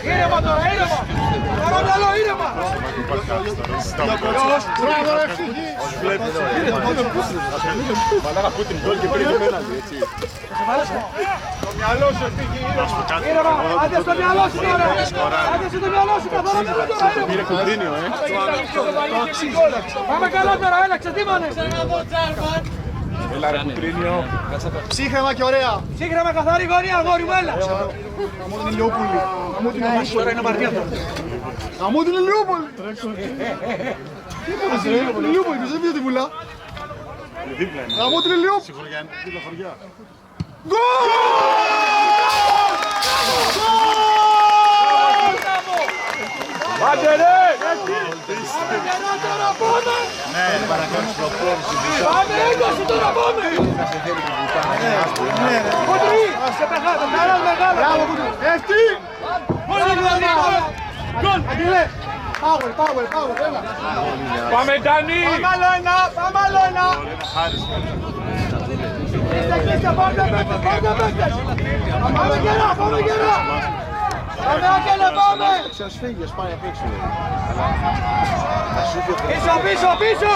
Ήρεμα τώρα, ήρεμα! Παρακαλώ, ήρεμα! Το μυαλό σου φύγει. Ήρεμα, άντε στο μυαλό σου τώρα! Άντε στο μυαλό σου, καθαρά μυαλό τώρα, ήρεμα! Πήρε κουμπρίνιο, Πάμε καλά τώρα, έλα, ξετύμανες! Έλα ρε κουμπρίνιο. Ψύχρεμα και ωραία. Σύγχρεμα καθαρή γωνία, αγόρι μου, έλα! Γαμώ την Ηλιούπολη. Γαμώ την Τώρα είναι αμαρτία τώρα. Γαμώ την Ηλιούπολη. Τι είπες ρε, την Ηλιούπολη, δεν πήγε τη βουλά. Γαμώ την Ηλιούπολη. Δίπλα χωριά. Άντε ρε! Ναι, παρακάνεις προπόνηση. Πάμε, ένταση τώρα, πάμε! Κοντρί, σε μεγάλο, μεγάλο! Έφτει! Πολύ γρήγορα! Γκολ! Αντιλέ! Power, έλα! Πάμε Ντάνι! Πάμε άλλο ένα! Κλείστε, πάρτε παίκτες! Πάμε γερά! Πάμε Άγγελε, πάμε! Σας φύγες, πάει απ' έξω. Πίσω!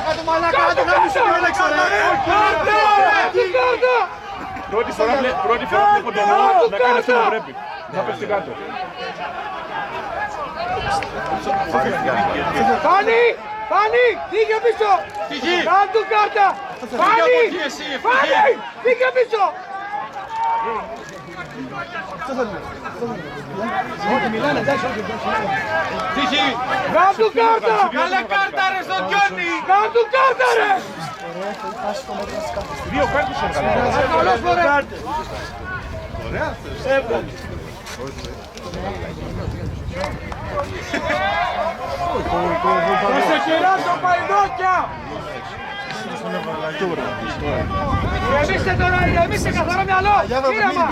Κάτω μαλάκα, άντε να μην σου διέλεξα ρε! Κάρτα! Πρώτη φορά βλέπω τον Νόα να κάνει αυτό που πρέπει. Να πέφτει κάτω. Φάνη! Φύγε πίσω! Κάν' του κάρτα! Φάνη! Φύγε πίσω! Όχι, μιλάνε, εντάξει, όχι. Κάν' του κάρτα! Καλέ κάρτα ρε στον Γιόνι! Κάν' του κάρτα ρε! Δύο κάρτες έβγαλε. Καλώς φορέ! Θα σε κεράσω παϊδόκια! Ηρεμήστε τώρα, ηρεμήστε, καθαρό μυαλό! Ήρεμα!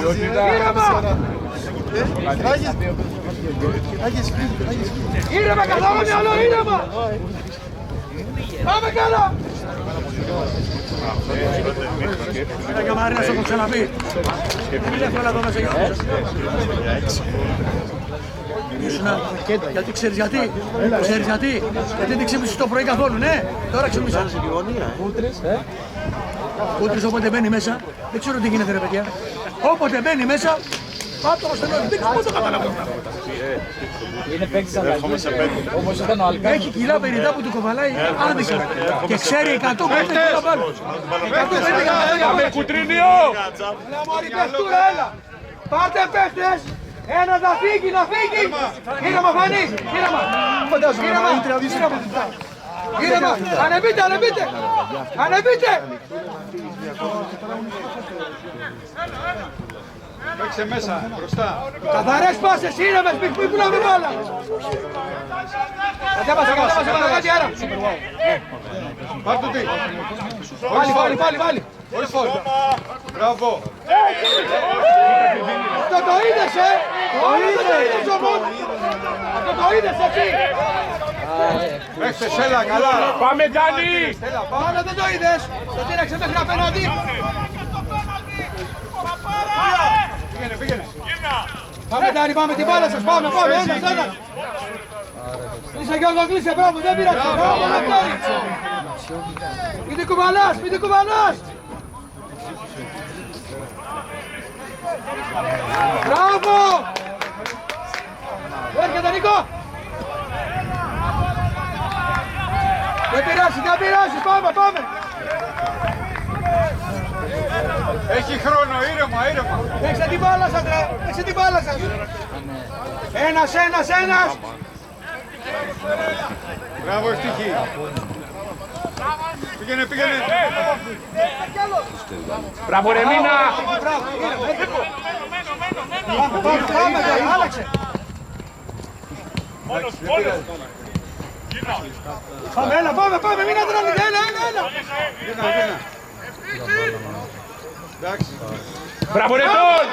Ήρεμα, καθαρό μυαλό, ήρεμα! Πάμε καλά! Ένα και Μαρίνας έχω ξαναπεί. Μην εύκολα εδώ μέσα για γιατί ξέρεις γιατί, γιατί δεν ξύπνησες το πρωί καθόλου, ναι, τώρα ξύπνησα. Κούτρις όποτε μπαίνει μέσα, δεν ξέρω τι γίνεται ρε παιδιά, όποτε μπαίνει μέσα, πάτε το στενό, δεν ξέρω πώς το καταλαβαίνω. Είναι παίκτης αλλαγής, όπως ήταν ο Αλκάνης. Έχει κιλά περιτά που του κοβαλάει άδικα και ξέρει 100 πέντε που θα πάρει. 105 για να Πάμε κουτρίνιο! μωρή παιχτούρα, έλα. Πάρτε παίχτες. Ένα να φύγει, Ήρεμα Φανή, ήρεμα. Ανεβείτε. Παίξε μέσα, μπροστά. Καθαρές πάσες, ήρεμες, μη πουλάμε μπάλα. Κατέβασε, κάτι άρα. Πάρ' το τι. Βάλει. Χωρίς φόλ. Μπράβο. Αυτό το είδες, Αυτό το είδες εσύ. Παίξε, έλα, καλά. Πάμε Ντάνι! Πάμε, δεν το είδες. Το τύραξε μέχρι απέναντι. Πήγαινε. Πάμε Ντάνι, πάμε την μπάλα σας, πάμε, ένας. Κλείσε Γιώργο, κλείσε, μπράβο, δεν πειράζει. Μπράβο, Λευτέρη. Μην την κουβαλάς. Μπράβο. Έρχεται Νίκο. Δεν πειράζει, πάμε. Έχει χρόνο, ήρεμα. Παίξτε την μπάλα σας, ρε. Ένας. Μπράβο, ευτυχή. Πήγαινε. Μπράβο ρε Μίνα! Πάμε, άλλαξε. Πάμε, έλα, πάμε, μην αδράνετε, έλα. Μπράβο ρε Τόν!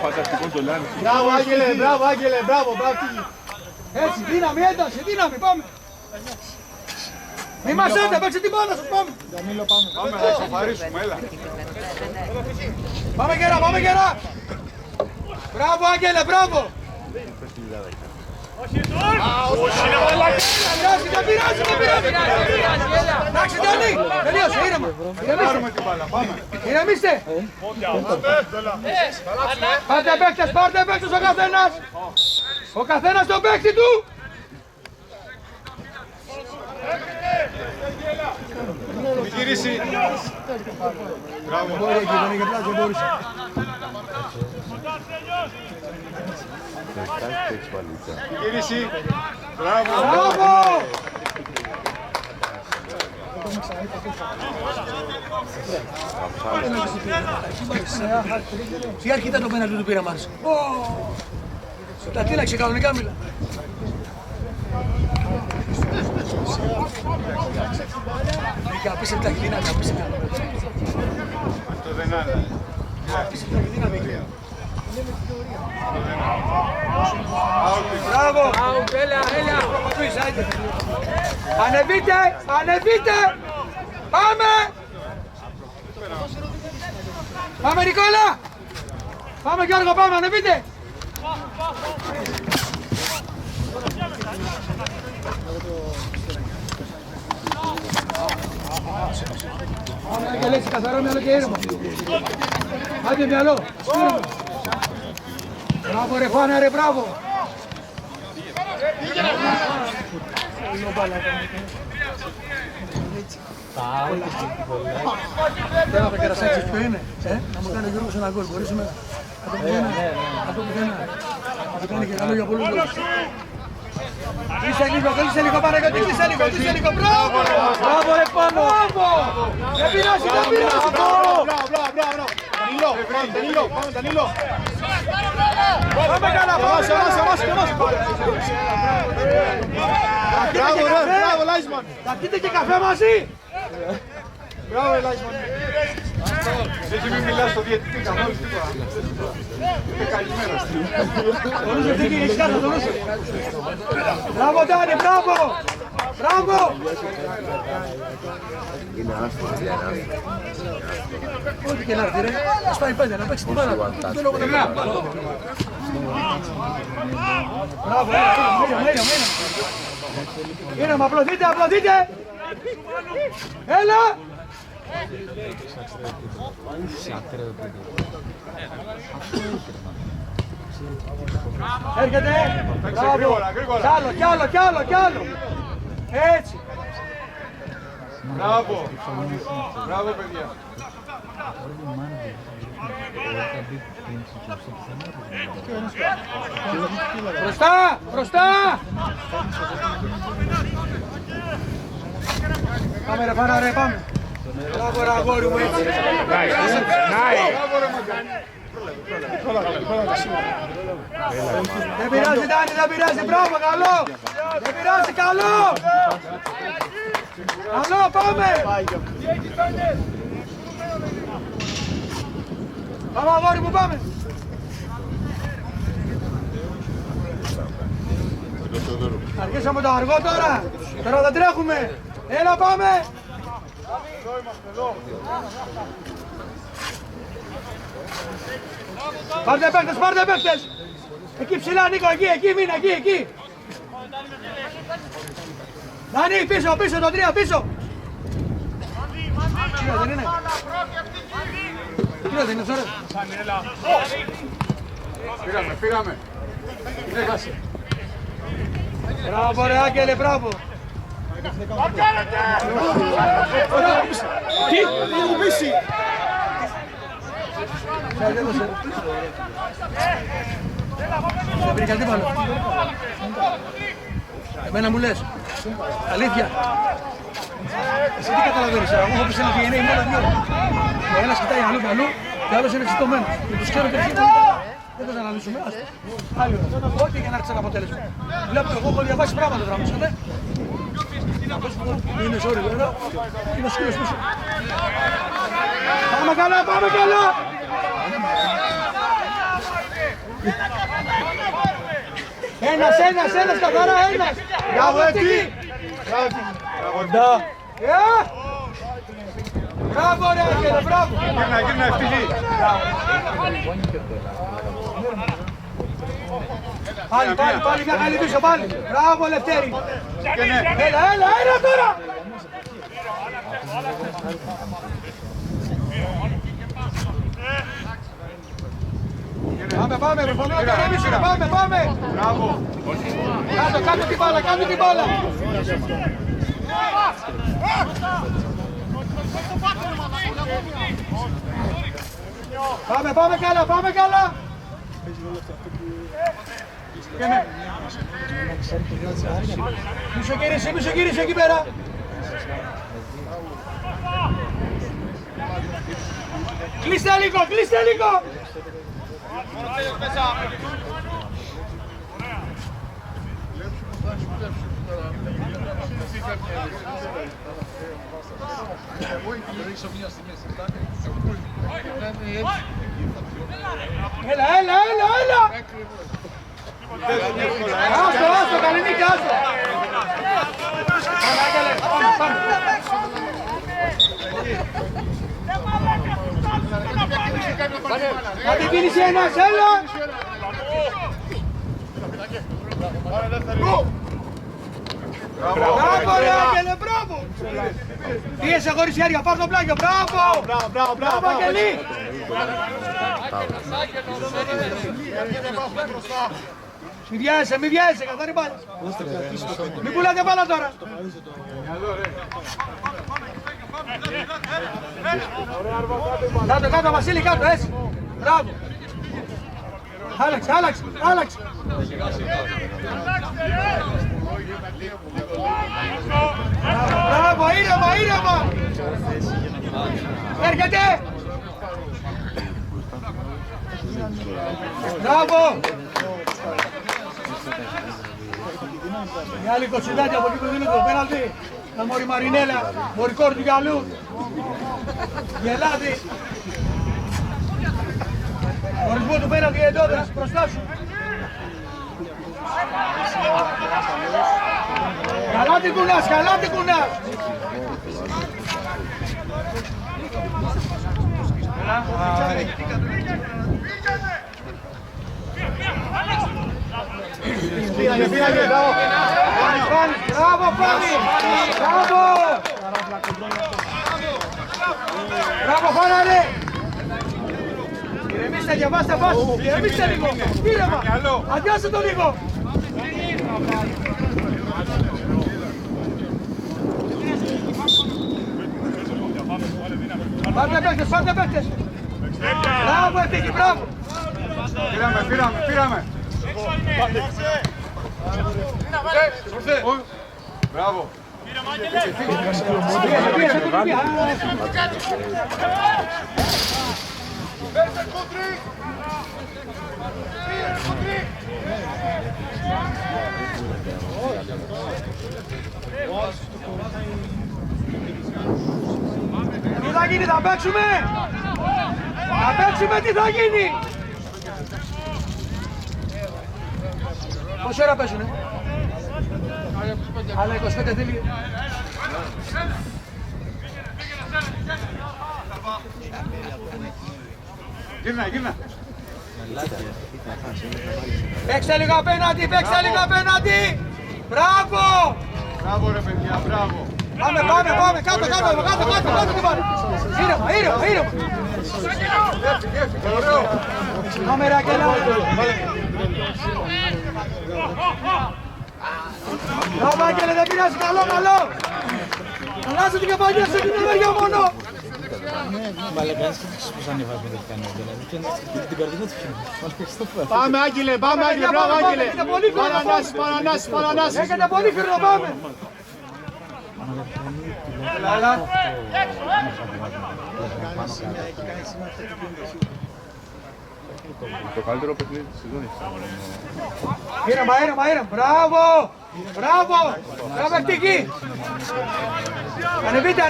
Φανταστικό το Λάνι. Μπράβο Άγγελε, μπράβο. Έτσι, δύναμη, ένταση, δύναμη, πάμε. Μη μας έτε, παίξε την μπάλα σας, πάμε. Πάμε, θα ισοφαρίσουμε, έλα. Πάμε γερά. Μπράβο Άγγελε, μπράβο. Δεν πειράζει. Εντάξει, Ντάνι, τελείωσε, ήρεμα. Ηρεμήστε. Πάρτε παίκτες ο καθένας. Ο καθένας τον παίκτη του. Μην γυρίσει. Μπράβο. Γυρίσει. Μπράβο. Τι αρχή ήταν το πέναλτι του πήρα μάλιστα. Τα τίναξε κανονικά μίλα. Μήκα απίστευτα δύναμη, απίστευτα. Αυτό δεν είναι. Μπράβο! Έλα! Ανεβείτε! Πάμε! Πάμε Νικόλα! Πάμε Γιώργο, πάμε, ανεβείτε! Πάμε Αγγελέξη, καθαρό μυαλό και ήρεμο. Άντε μυαλό, ήρεμο. Μπράβο ρε Φάνα ρε, μπράβο. Δεν θα κερασάξεις ποιο είναι, να μου κάνει ο Γιώργος ένα γκολ, μπορείς σήμερα. Από πουθενά. Να το κάνει και καλό για πολλούς λόγους. Κλείσε λίγο Παναγιώτη, κλείσε λίγο, μπράβο! Μπράβο ρε Πάνο! Δεν πειράζει! Danilo! Πάμε καλά, Μπράβο, Λάισμαν! θα πείτε και καφέ μαζί! Μπράβο, Λάισμαν! Έτσι μην μιλάς στο διαιτητή καθόλου τίποτα. Καλημέρα. Τονούσε τι έχεις κάνει, τονούσε. Μπράβο Ντάνη, μπράβο! Είναι άστος, είναι άστος. Ό,τι και να έρθει ρε, ας πάει πέντε, να παίξει την μπάλα. Δεν λόγω να βγάλει. Μπράβο, ήρεμα, απλωθείτε! Έλα! Έρχεται! Μπράβο! Κι άλλο! Έτσι! Μπράβο, παιδιά. Μπροστά! Πάμε ρε Φάνα ρε, πάμε! Μπράβο ρε αγόρι μου, έτσι! Δεν πειράζει Ντάνη, δεν πειράζει, μπράβο, καλό! Δεν πειράζει, καλό! Καλό, πάμε! Πάμε αγόρι μου, πάμε! Αρχίσαμε το αργό τώρα δεν τρέχουμε! Έλα πάμε! Πάρτε παίκτες! Εκεί ψηλά Νίκο, εκεί μείνε, εκεί! Δάνη, πίσω, το 3, πίσω! Δεν είναι. Δεν είναι, sorry. Φύγαμε. Έχασε. Μπράβο ρε Άγγελε, μπράβο! Τι, μου πείσει. Δεν πήρε κάτι πάνω. Εμένα μου λες. Αλήθεια. Εσύ τι καταλαβαίνεις, εγώ έχω πει σε ένα DNA μόνο δύο. Ο ένας κοιτάει αλλού και άλλος είναι εξητωμένος. Και τους ξέρω και ποιοι Δεν θα τα αναλύσουμε. Άλλη ώρα. Ό,τι για να έρθει ένα αποτέλεσμα. Βλέπω, εγώ έχω διαβάσει πράγματα τώρα. Είναι sorry τώρα. Είναι ο σκύλος πίσω. Πάμε καλά, πάμε καλά. Ένας, καθαρά ένας. Μπράβο, έτσι. Κοντά. Μπράβο ρε Άγγελε, μπράβο. Γύρνα, ευτυχή. Πάλι μια καλή πίσω, πάλι. Μπράβο Λευτέρη. Έλα τώρα. Πάμε, πάμε. Μπράβο. Κάτω την μπάλα. Πάμε καλά. Μισό γύρισε εκεί πέρα. Κλείστε λίγο. Έλα. Άστο, Καληνίκη, άστο. Πάμε. Άντε κίνηση ένας, έλα. Μπράβο ρε Άγγελε, μπράβο. Πίεσε χωρίς χέρια, πάρ' το πλάγιο, μπράβο. Αγγελή. Μη βιάζεσαι, καθαρή μπάλα. Μην πουλάτε μπάλα τώρα. Κάτω, Βασίλη, κάτω, έτσι. Μπράβο. Άλλαξε. Μπράβο, ήρεμα. Έρχεται. Μπράβο. Μια άλλη κοτσιδάκια από εκεί που δίνει το πέναλτι. Τα μωρή Μαρινέλα, μωρή κόρη του γυαλού. Γελάτη. Ορισμό του πέναλτι για εντόδες, μπροστά σου. Καλά την κουνάς. Πήγανε, Μπράβο, Φάνη! Μπράβο, Φάνα, ρε! Ηρεμήστε, διαβάστε βάση. Ηρεμήστε λίγο. Ήρεμα. Αδειάστε το λίγο. Πάρτε παίκτες. Μπράβο, Ευτύχη, μπράβο. Πήραμε. Μπράβο. Τι θα γίνει, θα παίξουμε! Θα παίξουμε, τι θα γίνει! Πόση ώρα παίζουνε? Άλλα 25 θέλει. Γύρνα. Παίξτε λίγο απέναντι, Μπράβο! Μπράβο ρε παιδιά, μπράβο. Πάμε, κάτω την πάρε. Ήρεμα. Πάμε ρε Αγγελά. Μπράβο Άγγελε, δεν πειράζει, καλό. Αλλάζε την κεφαλιά σε την ενέργεια μόνο. Μπαλακάνεις και πώς ανεβάζουμε δεν κάνει, δηλαδή την καρδιά του πιάνει. Πάμε Άγγελε, μπράβο Άγγελε. Παρανάσεις. Έχετε πολύ φύρνο, πάμε. Έλα. Το καλύτερο παιχνίδι της σεζόν ήταν. Ήρεμα, μπράβο! Μπράβο! Τραβεκτική! Ανεβείτε!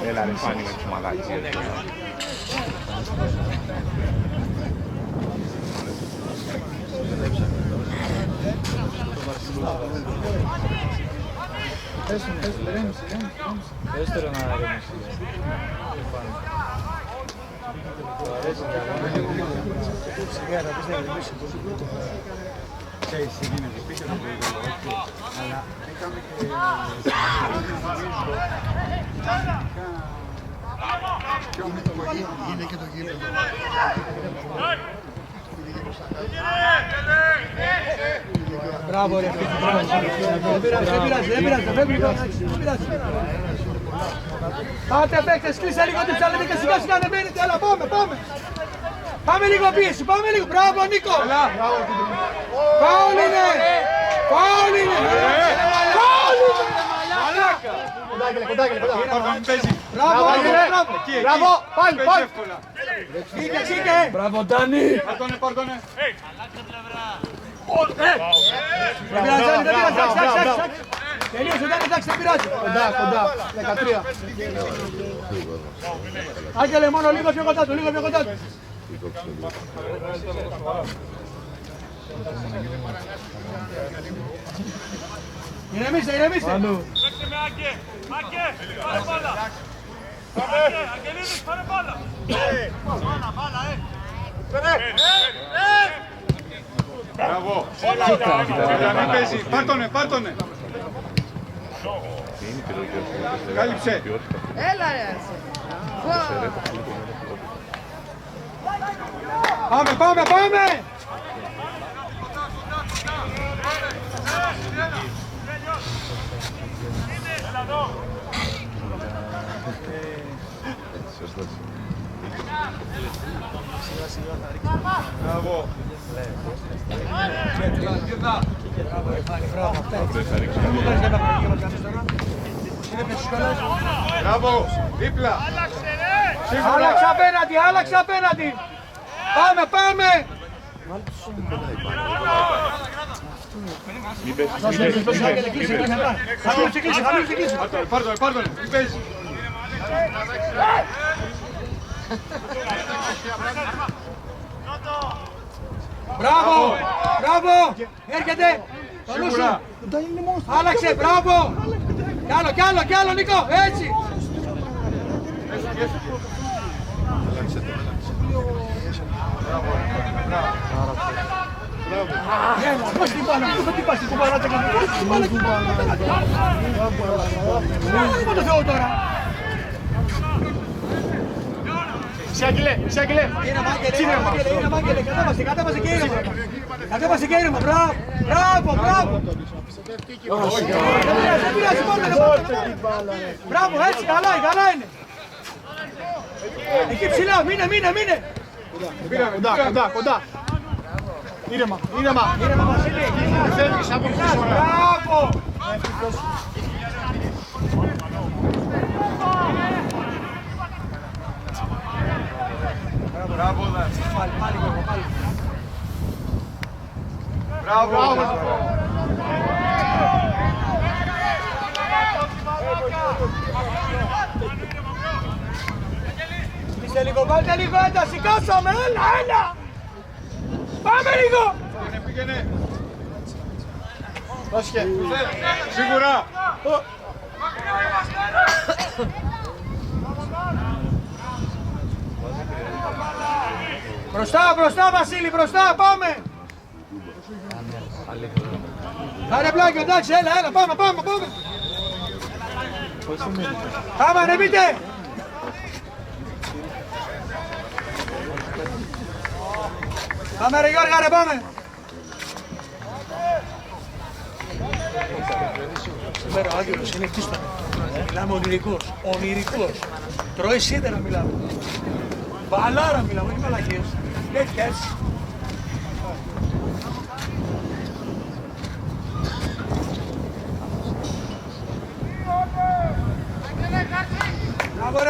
Έλα ρε φάνη με τους μαλάκες. Πες τώρα να ρεμίσει. Είναι και το γύρο. Μπράβο ρε, δεν πειράζει, θα φεύγει τώρα, δεν πειράζει. Πάτε παίκτες, κλείσε λίγο την ψαλίδα και σιγά σιγά ανεβαίνετε, έλα πάμε. Πάμε λίγο πίεση, μπράβο Νίκο. Φάουλ είναι. Κοντά. Μπράβο, πάλι. Σήκε. Μπράβο Ντάνι! Πάρτονε. Δεν πειράζει, τελείωσε, εντάξει, δεν πειράζει. Κοντά. 13. Άγγελε, μόνο λίγο πιο κοντά του. Ηρεμήστε. Αγγελίδης, πάρε μπάλα. Μπράβο! Μην παίζει. Πάρτονε. Κάλυψε. Έλα ρε. Πάμε. Μπράβο. Μπράβο. Δίπλα. Άλλαξε απέναντι. Πάμε. Μην πέσεις. Χαμήλωσε. Πάρτονε. Μην παίζει. Μπράβο. Έρχεται. Σίγουρα. Άλλαξε, μπράβο. Κι άλλο, Νίκο, έτσι. Πώς την μπάλα, πού θα την πας την κουμπάρα, πώς την μπάλα την κουμπάρα, το Θεό τώρα. Σιάγγελε. Είναι Μάγκελε, κατέβασε και ήρεμα, μπράβο. Δεν πειράζει, μπράβο, έτσι, καλά είναι. Εκεί ψηλά, μείνε. Κοντά. Ήρεμα. Βασίλη. Φεύγεις από πίσω. Μπράβο. Μπράβο. Πάλι. Μπράβο. Είστε λίγο, βάλτε λίγο ένταση, κάτσαμε, έλα. Πάμε λίγο. Πήγαινε. Δώσκε. Σίγουρα. Μπροστά Βασίλη, πάμε. Άρε πλάκι, εντάξει, έλα, πάμε. Πάμε, ανεβείτε. Πάμε ρε Γιώργα, πάμε. Σήμερα ο Άγγελος είναι εκτίστο. Μιλάμε ονειρικός. Τρώει σίδερα μιλάμε. Μπαλάρα μιλάμε, όχι μαλακίες. Τέτοια έτσι.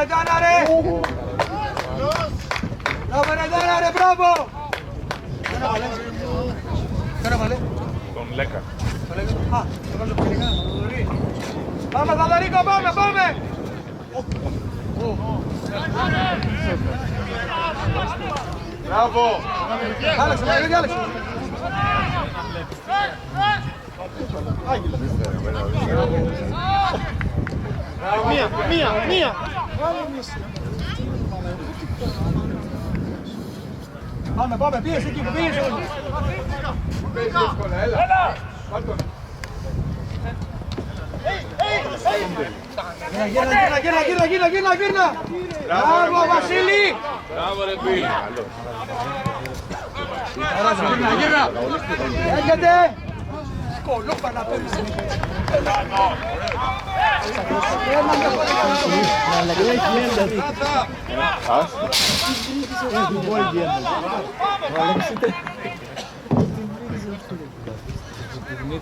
Ρετάνα ρε! Μπράβο Ρετάνα ρε, μπράβο! Ποιο έβαλε? Τον Λέκα. Α, το βάζω πυρικά, πάμε Θαδωρίκο, πάμε, πάμε! Μπράβο! Άλεξε, Μαγιώτη, άλεξε! Μία. Πάμε, πίεσε εκεί που πίεσε όλοι. Γύρνα! Μπράβο Βασίλη! Μπράβο ρε Μπίλ. Γύρνα! Έρχεται! Σκολόπανα πέρυσι.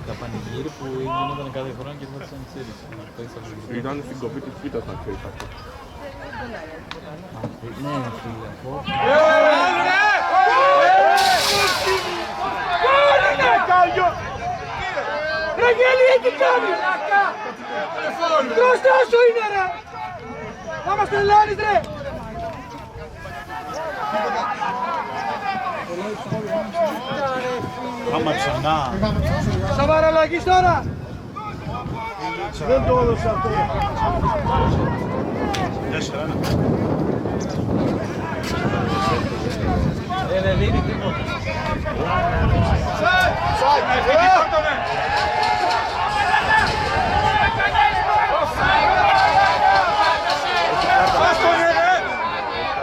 Τα πανηγύρι που γινόταν κάθε χρόνο και δεν σαν ξέρεις. Ήταν στην κοπή της πίτας να ξέρεις αυτό. Ναι, φίλε. Ρε γέλη, τι κάνει! Μπροστά σου είναι ρε! Θα μας τρελάνεις ρε! Άμα ξανά. Σοβαρά αλλαγής τώρα! Δεν το έδωσα αυτό. 4-1. Δεν δίνει τίποτα.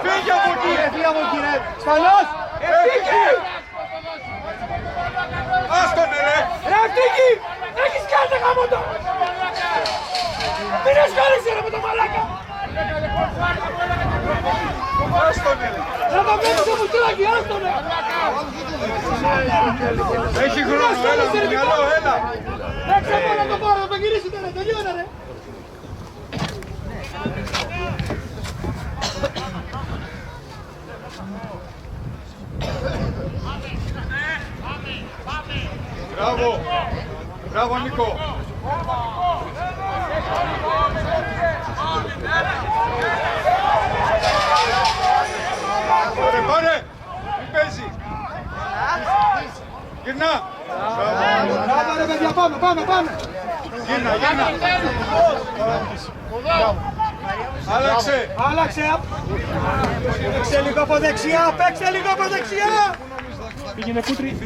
Φύγε από εκεί ρε! Σπανός! Ευτύχη! Άστονε ρε! Ρε Ευτύχη! Έχεις κάνει τα γαμώτο! Μην ασχολείσαι ρε με το μαλάκα! Άστονε ρε! Να το βλέπεις το μουστράκι, άστονε! Έχει χρόνο, έλα στο μυαλό, έλα! Έξω μόνο το πάρω, να το γυρίσετε ρε, τελειώνε ρε! Μπράβο! Μπράβο Νίκο! Πάρε! Μην παίζει! Γυρνά! Μπράβο ρε παιδιά, πάμε! Γυρνά! Άλλαξε! Παίξε λίγο από δεξιά! Πήγαινε κούτρι.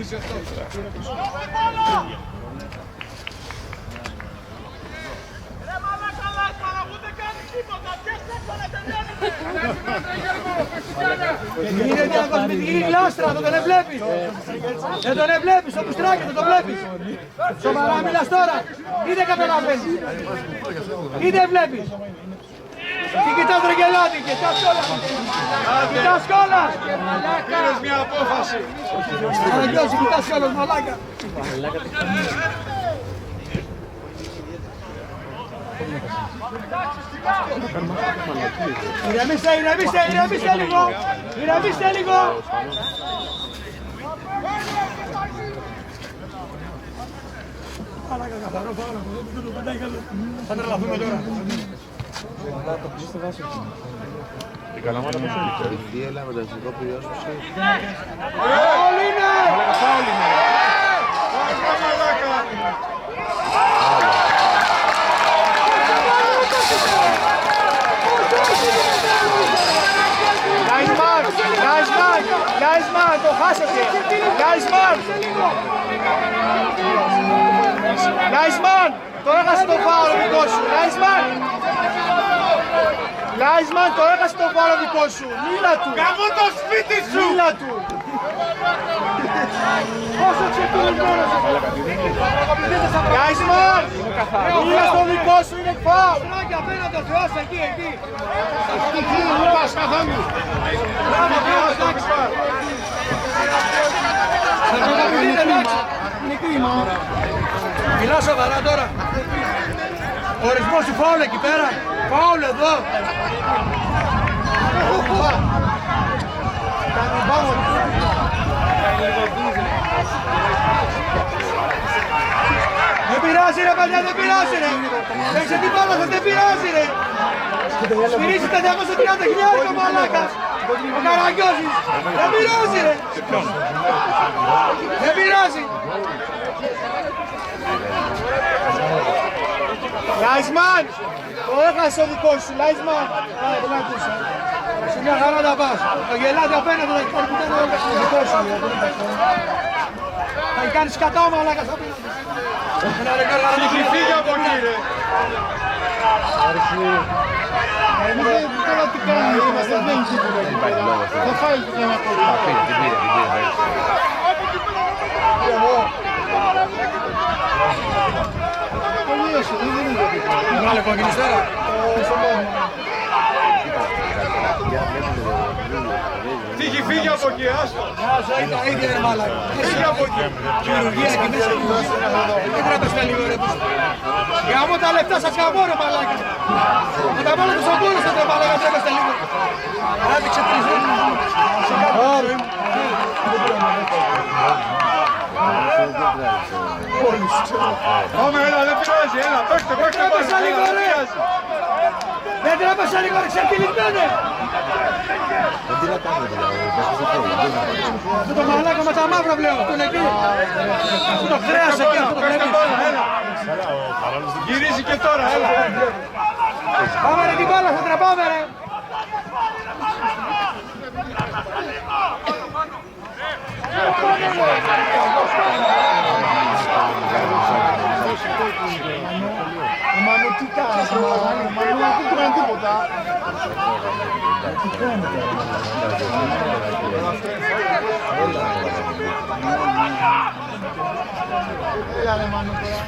Είναι διακοσμητική γλάστρα, το τον εβλέπεις! Δεν τον εβλέπεις, το μουστράκι δεν τον βλέπεις! Σοβαρά μιλάς τώρα! Ή δεν καταλαβαίνεις! Ή δεν βλέπεις! Τι κοιτάς ρε γελάτη, κοιτάς κόλλας! Πήρες μια απόφαση! Αναγκιώσει, κοιτάς κόλλας, μαλάκα! Ηρεμήστε λίγο! Μαλάκα καθαρό, θα τρελαθούμε τώρα. Την καλαμάτα πώς έλειξε. Τι έλα με το εθνικό πυριόσωση. Όλοι είναι! Λάισμαν, το χάσετε. Λάισμαν, το έχασε το φάουλ δικό σου. Λάισμαν, το έχασε το φάουλ δικό σου. Μίλα του. Κάμω το σπίτι σου! Μίλα του. Πόσο ξεκινημένος! Λάισμαν, μίλα στο δικό σου, είναι φάουλ. Στράκια απέναντι ο Θεός, εκεί! Πας καθόλου. Είναι κρίμα. Μιλά σοβαρά τώρα. Ορισμός του φάουλ εκεί πέρα. Φάουλ εδώ. Δεν πειράζει ρε παλιά, δεν πειράζει ρε. Παίξε την μπάλα σας, δεν πειράζει ρε. Σφυρίζει τα 230.000 ο μαλάκας. Ο Καραγκιόζης. Δεν πειράζει ρε. Δεν πειράζει. Λάισμαν! Το έχασε ο δικός σου, Λάισμαν. Δεν ακούσα. Σε μια χαρά τα πας. Το γελάτε απέναντι, θα υπάρχει κουτένο ο δικός σου. Θα κάνεις κατά ο μαλάκας απέναντι. Έχει φύγει από εκεί ρε. Τώρα τι κάνουμε, είμαστε, δεν είναι τίποτα εκεί πέρα. Θα φάει και ένα κόλλο. Την πήρε. Τελείωσε, δεν είναι τίποτα. Μεγάλη κόκκινη στέρα. Τι έχει φύγει από εκεί, άστο. Τα ίδια ρε μάλακα. Φύγει από εκεί. Χειρουργία εκεί μέσα. Δεν τρέπεστε λίγο ρε. Γαμώ τα λεφτά σας γαμώ ρε μαλάκα. Με τα μόνα τους ογκούρους ρε μαλάκα, τρέπεστε λίγο. Ράδειξε τρεις ρε. Πάμε, έλα, δεν πειράζει, έλα, παίξτε, Τρέπεσα λίγο ρε. Δεν τρέπεσα λίγο ρε, ξεφτυλισμένε. Αυτό το μαλάκα με τα μαύρα βλέπω, τον εκεί. Αυτό το χρέας εκεί, αυτό το βλέπεις. Γυρίζει και τώρα, έλα. Πάμε ρε την μπάλα, θα τρεπάμε ρε. Ο Μανού τι κάνεις, ο Μανού δεν του κάνει τίποτα. Έλα ρε Μανού τώρα.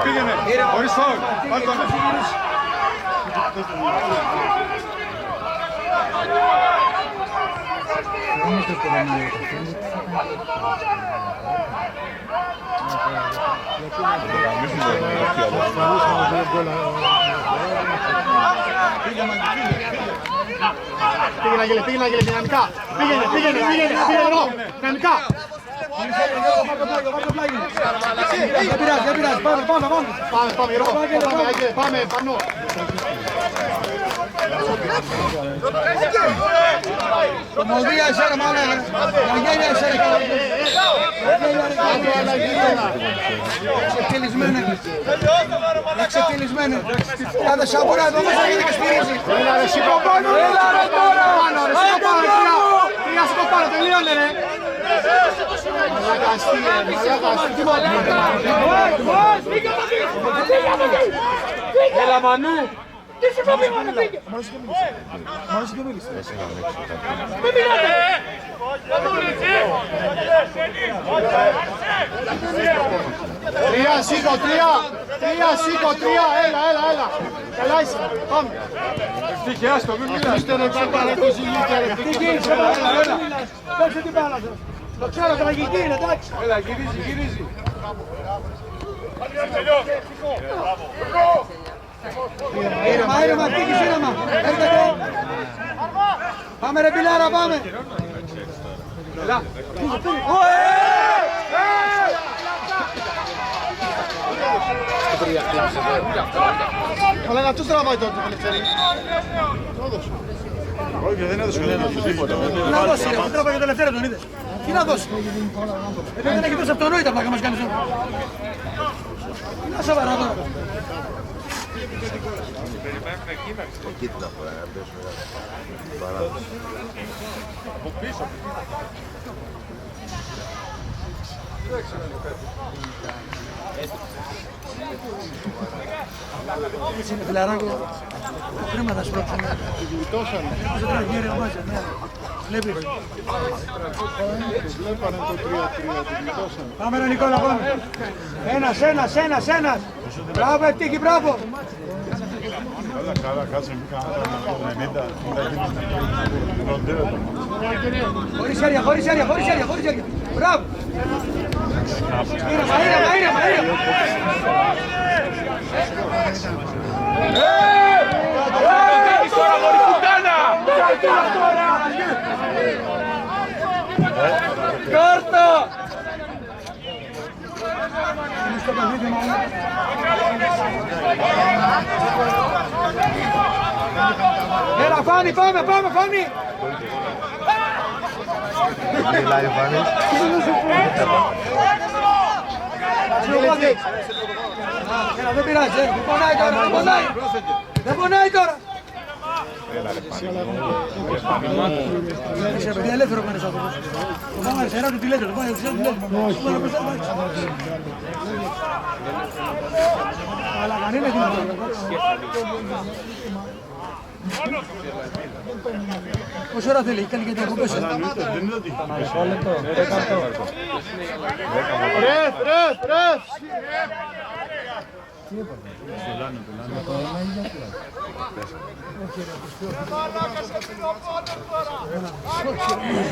Πήγαινε, χωρίς φάουλ. Πάρ' τον. Πήγαινε Άγγελε, δυναμικά. Πήγαινε εδώ, δυναμικά. Δεν πειράζει, Πάμε, πάνω. Μολδία εσένα μάνα, Αγγέλια εσένα. Εξεφτυλισμένε. Κάθε σαμπούρα εδώ μέσα γίνεται και στηρίζει. Έλα ρε σήκω πάνω, τρία σήκω πάνω, τελείωνε ρε. Μαλάκας, τι μαλάκα. Έλα Μανού. Τι σηκώμη μόνο πήγε. Μόνος και μίλησε. Μην μιλάτε. Τρία σήκω, τρία, έλα. Καλά είσαι, πάμε. Ευτύχε, άστο, μην μιλάς. Είστε ρε παρακούσει ηλίκια ρε. Τι γίνησε, έλα. Παίξε την μπάλα σας. Το ξέρω, τραγική είναι, εντάξει. Έλα, γυρίζει. Ήρεμα, πήγες ήρεμα. Έρχεται. Πάμε ρε Πιλάρα, πάμε. Έλα. Αλλά να τους τραβάει τώρα την ελευθερία. Όχι, δεν έδωσε τίποτα. Τι να δώσει ρε, που τράβαγε το ελευθερία τον είδες. Τι να δώσει. Δεν έχει δώσει αυτονόητα πλάκα μας κάνεις. Τι να σοβαρά τώρα. Εκεί την αφορά, να πέσουμε παράδοση. Από πίσω. Έτσι είναι φιλαράκο, χρήματα σπρώξανε. Τη γλιτώσανε. Πώς δεν τρέχει ο Μάτσα, ναι. Βλέπεις. Βλέπανε το 3-3, τη γλιτώσανε. Πάμε ρε Νικόλα, πάμε. Ένας. Μπράβο, Ευτύχη, μπράβο. Καλά, κάτσε μην κάνουμε 90, ροντεύεται. Χωρίς χέρια. Μπράβο. Ήρεμα. Τώρα μωρή πουτάνα! Κάρτα! Έλα Φάνη, πάμε Φάνη! Μιλάει ο Φάνης. Έλα, δεν πειράζει, δεν πονάει τώρα. Είσαι παιδί ελεύθερο κάνεις άνθρωπος. Το πάμε αριστερά του τι λέτε, το πάμε αριστερά του τι λέτε. Αλλά κανεί είναι δυνατόν. Πόση ώρα θέλει, κάνει και διακοπές. Δεν είναι ότι Ρεφ!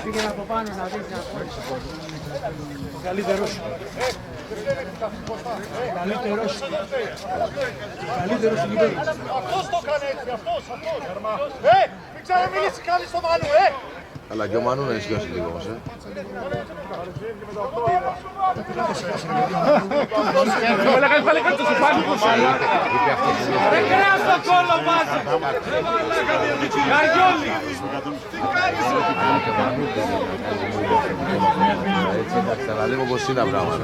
Πήγαινε από πάνω να δεις καλύτερος. Καλύτερος στην κυβέρνηση. Αυτός το έκανε έτσι, αυτός. Μην ξαναμιλήσει κανείς στο Μανού, Αλλά και ο Μανού να ισχυώσει λίγο όμως, Όλα κάνει πάλι κάτι στο σουφάνι που σάλα. Δεν κρέας το κόλλο βάζει. Καριόλι. αλλά λέμε πως είναι τα πράγματα.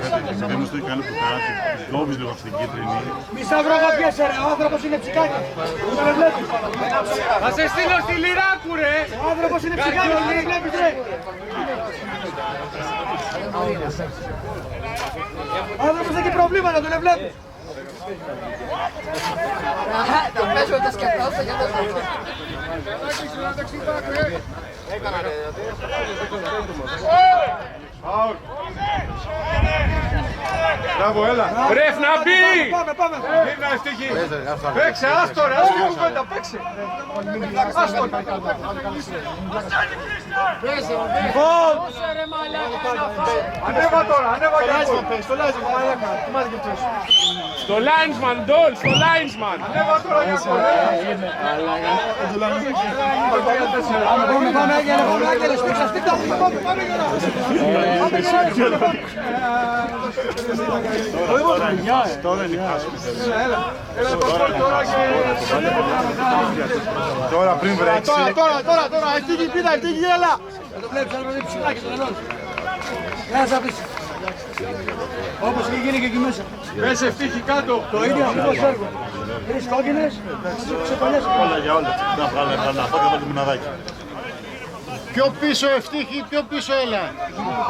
δεν στο κάνει που κάνει, κόβεις λίγο στην κίτρινη. Μη σταυροκοπιέσαι ρε, ο άνθρωπος είναι ψυχάκι. Δεν με βλέπεις. Θα σε στείλω στη Λυράκου ρε. Ο άνθρωπος είναι ψυχάκι, δεν με βλέπεις ρε. Ο άνθρωπος έχει προβλήματα, τον βλέπεις. Το παίζω τα σκεφτόσα και το σκεφτόσα. Μπράβο, έλα. Ρεφ να μπει. Πάμε. Γύρνα ευτυχή. Παίξε, άστο ρε, άστο κουβέντα, παίξε. Άστο. Ανέβα τώρα, ανέβα και αυτό. Στο Λάινσμαν, μαλάκα, μάθε και αυτός. Στο Λάινσμαν, Ντόλ, στο Λάινσμαν. Ανέβα τώρα για αυτό. Πάμε, Άγγελε, σπίξα, πάμε Τώρα είναι χάσιμο. Τώρα πριν βρέξει. Τώρα, ευτύχη πίτα, ευτύχη έλα. Θα το βλέπεις, αλλά δεν ψηλάκι το νερό. Για να σαπείς. Όπως έχει γίνει και εκεί μέσα. Πες ευτύχη κάτω. Το ίδιο ακριβώς έργο. Τρεις κόκκινες, ξεπαλιές. Όλα για όλα. Να βγάλε ένα αυτό και βάλτε μηναδάκι. Πιο πίσω ευτύχη, πιο πίσω έλα.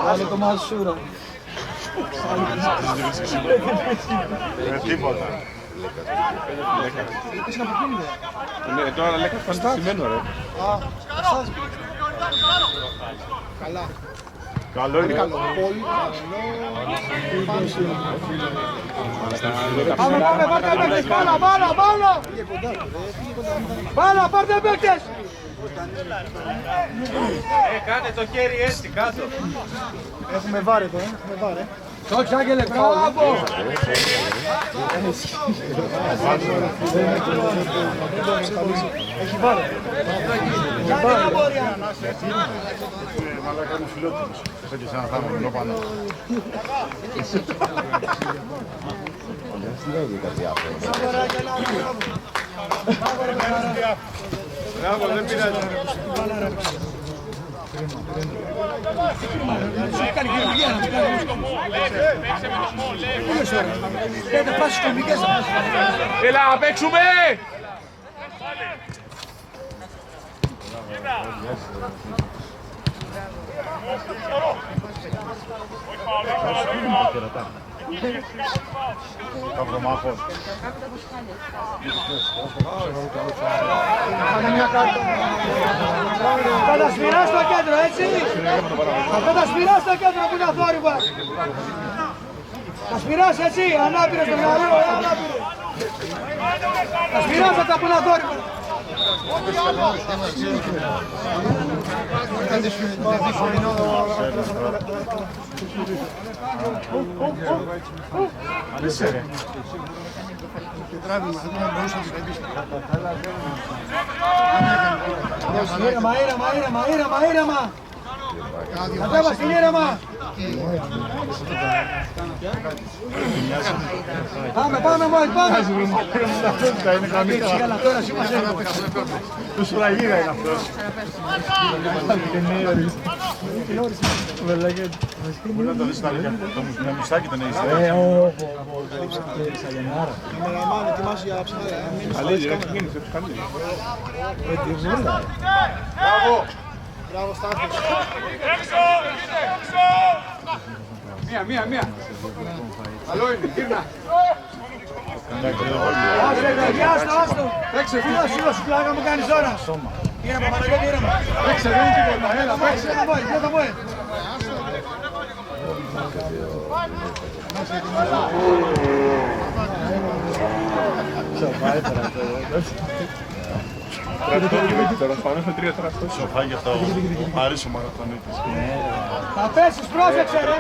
Βάλε το μασούρα. Τίποτα. Ναι, τώρα λέκα φαντασμένο ρε. Καλό είναι. Πάμε, πάρτε παίκτες, μπάλα. Μπάλα, πάρτε παίκτες. Κάνε το χέρι έτσι κάτω. Έχουμε βάρε τώρα, έχουμε βάρε. Τόξ, Άγγελε, μπράβο! Έχει βάρε. Μαλάκα είναι φιλότιμος. Θα και σαν να θάμε μιλώ πάνω. Μπράβο, δεν πειράζει. Σου κάνει χειρουργία να του κάνει. Όλες ώρες. Λέτε πάσεις κομικές θα πας. Έλα, παίξουμε! Καυρομάχος. Θα τα σφυράς στο κέντρο, έτσι! Θα τα σφυράς στο κέντρο που είναι αθόρυβα! Θα σφυράς έτσι, ανάπηρες στο μυαλό, ανάπηρες! Θα σφυράς αυτά που είναι αθόρυβα! Ήρεμα! Κατέβα στην ήρεμα! Πάμε μόλις, πάμε! Καλά, τώρα σήμασε. Του σφραγίδα είναι αυτός. Μπορεί να το δεις τα αλήθεια. Το μουσάκι τον έχεις. Καμεραμάν, ετοιμάσου για ψυχάρια. Αλήθεια, έχει γίνει, σε τους κάνει. Μπράβο, Στάθη. Μία. Καλό είναι, γύρνα. Άστο. Παίξε, φίλο σου, πλάκα μου κάνεις τώρα. Ήρεμα, Παναγιώτη, ήρεμα. Παίξε, δεν είναι τίποτα, έλα, παίξε. Ποιο θα μπορεί. Σοφά για το Παρίσι ο μαραθωνίτης. Θα πέσεις, πρόσεξε ρε.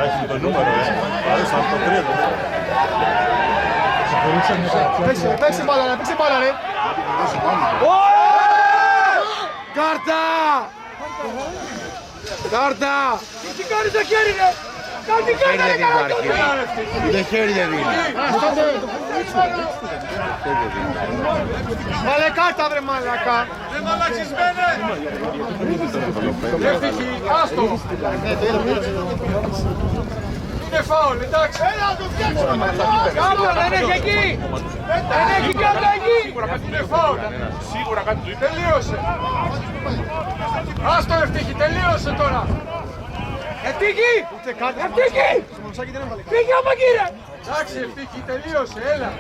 Έχει το νούμερο, Παρίσι από το 3. Παίξε μπάλα ρε. Κάρτα! Τι κάνεις το χέρι ρε. Κάτι κάρτα ρε καλά. Το χέρι δεν δίνει. Βάλε κάρτα βρε μαλακά. Δεν μαλαξισμένε! Ευτυχή, άστο! Είναι φάουλ, εντάξει! Έλα να το φτιάξουμε. Κάπου δεν έχει εκεί. Δεν έχει κάρτα εκεί. Σίγουρα κάτι είναι φάουλ! Σίγουρα κάτι του είπε. Τελείωσε! Άστο Ευτυχή, τελείωσε τώρα! Ευτύχη. Ευτύχη. Φύγε από εκεί ρε. Εντάξει Ευτυχή, τελείωσε, έλα!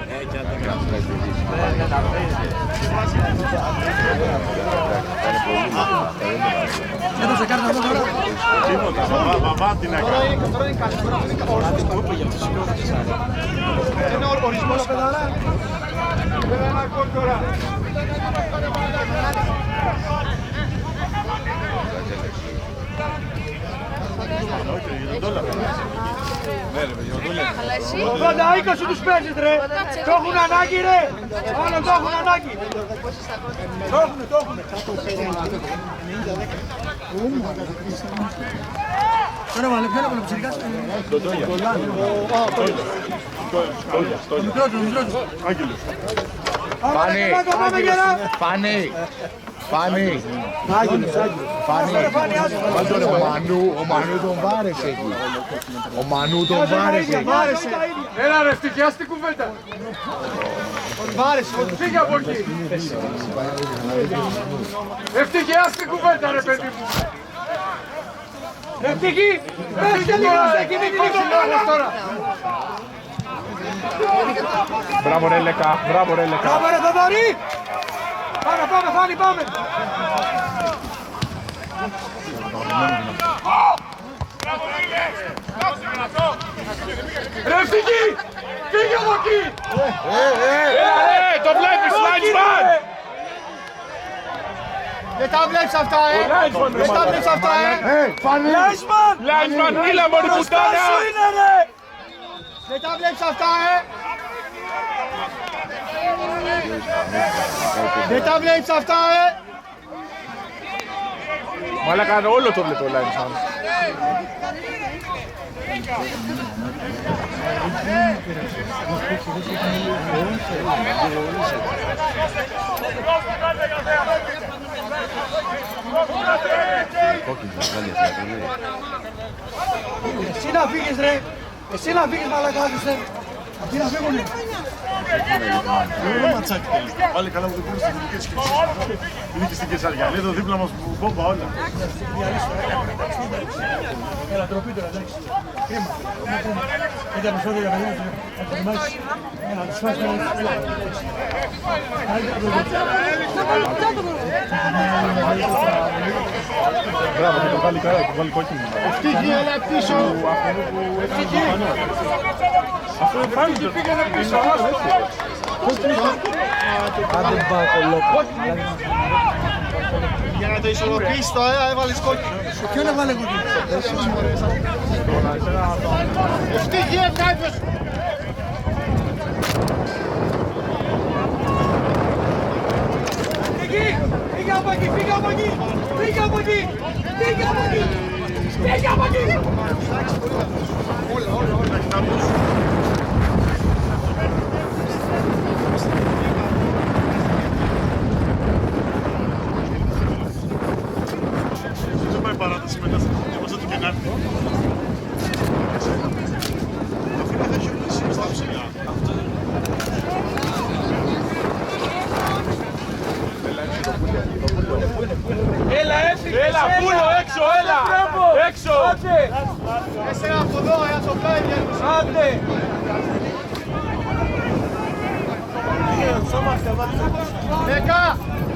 Έδωσε κάρτα εδώ τώρα. Τίποτα, βαβά τι να κάνει. Είναι ορισμός παιδάρα. Ένα γκολ τώρα! Αλλά εσύ. 80-20 τους παίζεις ρε. Το έχουν ανάγκη ρε. Άλλο το έχουν ανάγκη. Το έχουνε. Ποιο έβαλε ο Ψηρικάς. Το μικρό του. Άγγελος. Φάνη. Ο Μανού τον βάρεσε εκεί. Ο Μανού τον βάρεσε εκεί. Έλα ρε Ευτυχή, ας την κουβέντα! Φύγε από εκεί! Ευτυχή, ας την κουβέντα ρε παιδί μου! Ευτυχή. Πέφτει λίγο. Ξεκινήσει λίγο τώρα. Μπράβο ρε Λέκα, μπράβο ρε Λέκα! Μπράβο ρε Θοδωρή. Πάμε, Φάνη, πάμε. Ρε Ευτυχή! Φύγε από εκεί! Το βλέπεις, Λάιτσμαν! Δεν τα βλέπεις αυτά, Δεν τα βλέπεις αυτά, Λάιτσμαν, μίλα μωρή πουτάνα! Δεν τα βλέπεις αυτά, Δεν τα βλέπεις αυτά, Μαλάκα, όλο το βλέπω ο Λάιτσμαν. Εσύ να φύγεις ρε, εσύ να φύγεις μαλακάδισαι. Αυτοί να φύγουνε. Ματσάκι τελικά. Πάλι καλά που το πήρε στην δική της χρήση. Είναι και στην Κεσαριανή, εδώ δίπλα μας που μπόμπα όλα. Έλα, τροπή τώρα, εντάξει. Κρίμα. Πέντε επεισόδια για παιδί μου, θα το θυμάσεις. Έλα, τους φάσεις τώρα. Μπράβο, το βάλει καλά, το βάλει κόκκινο. Ευτύχη, έλα πίσω. Ευτύχη. Αυτό πάλι το πήγαινε πίσω. Άντε μπακολόπο. Για να το ισορροπήσεις το έβαλες κόκκινο. Ποιον έβαλε κόκκινο? Ευτύχη, κάποιος. Φύγε από εκεί, φύγε από εκεί, φύγε από εκεί, φύγε από εκεί, φύγε από εκεί. Δεν πάει παράταση μετά, είμαστε ό,τι και να έρθει. Αυτή θα έχει ολίσει στα ψηλά. Έλα, έφυγε! Έλα, πούλο, έξω, έλα! Έξω! Έσαι από εδώ, το πλάι βγαίνεις. Άντε!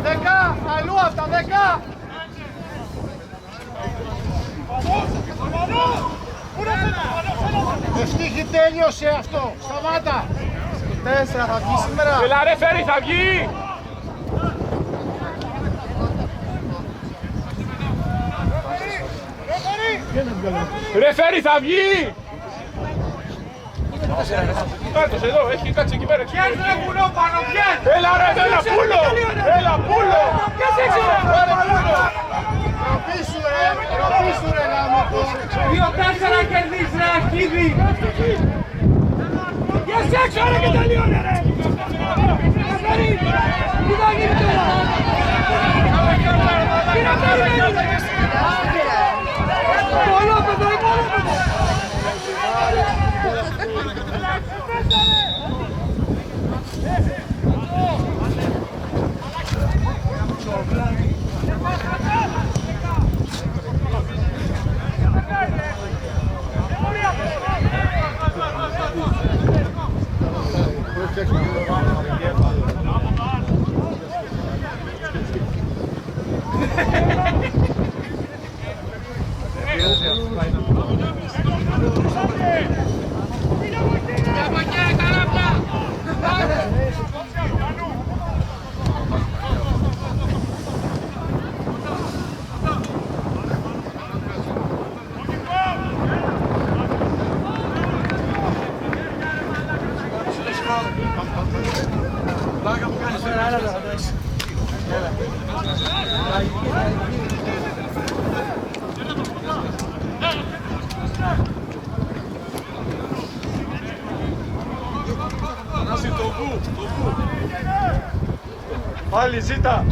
Δεκά, αλλού αυτά, 10. Ευτύχη, τέλειωσε αυτό, σταμάτα. 4 θα βγει σήμερα. Έλα ρε Φέρι, θα βγει! Ρε Φέρι, θα βγει! Κάτω εδώ, έχει κάτσει εκεί πέρα. Πιες ρε πουλό πάνω, πιες! Έλα ρε, έλα πούλο! Έλα πούλο! Πιες έξω ρε πούλο! Ροπίσου ρε γάμο. 2-4 κερδίς ρε αρχίδι! Πιες έξω ρε και τελείωνε ρε! Ρε Φέρι, τι θα γίνει τώρα! Τι να περιμένεις! Υπόλοιπο, υπόλοιπο! Πλάκα που κάνεις τώρα, έλα τώρα, εντάξει. Ανάση το βου, το βου. Πάλι ζήτα.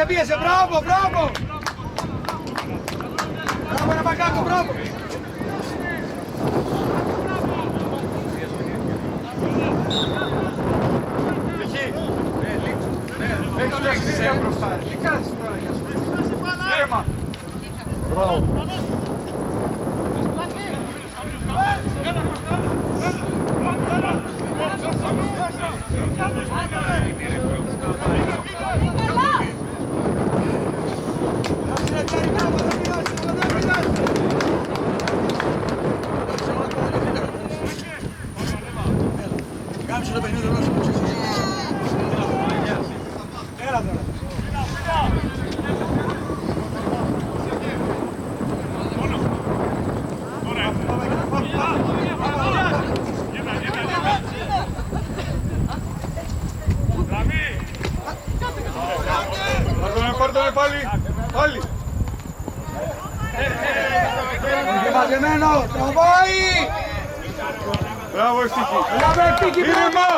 Πίεσε, μπράβο! Μπράβο ρε Μακάκο, μπράβο! Κάμψε το παιχνίδι εδώ. Έλα τώρα. πάει! Μπράβο Ευτύχη. Μπράβο Ευτύχη! Ήρεμα!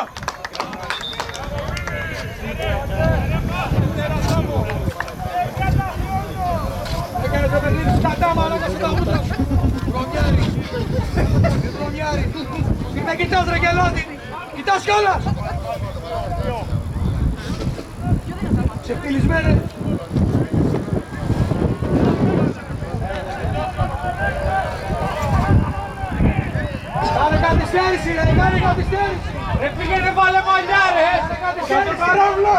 Έκανε το παιχνίδι σου κατά μαλάκα σου τα μούτρα σου. Βρωμιάρη. Τι με κοιτάς ρε γελώτη. Κοιτάς κιόλας. Ξεφτυλισμένε. Κάνε καθυστέρηση ρε, κάνε καθυστέρηση. Ρε πήγαινε βάλε μαλλιά ρε. Κάνε παράβλο.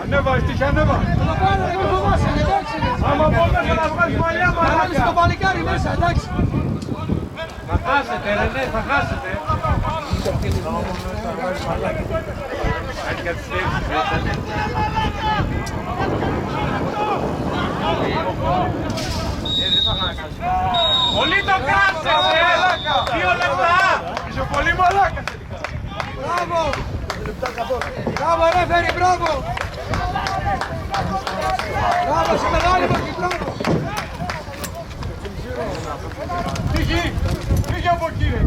Ανέβα Ευτύχη, ανέβα. Θα το κάνω ρε, μη φοβάσαι, εντάξει ρε. Άμα μπορείς να βγάλεις μαλλιά Θα βάλεις μαλάκα. το παλικάρι μέσα, εντάξει. Θα χάσετε ρε, ναι, θα χάσετε. Κάτι καθυστέρηση. Πολύ το κάψες ρε! 2 λεπτά! Είσαι πολύ μαλάκας! Μπράβο! Μπράβο ρε Φέρη, μπράβο! Μπράβο σε μεγάλη μορφή, μπράβο! Φύγει! Φύγει από εκεί ρε!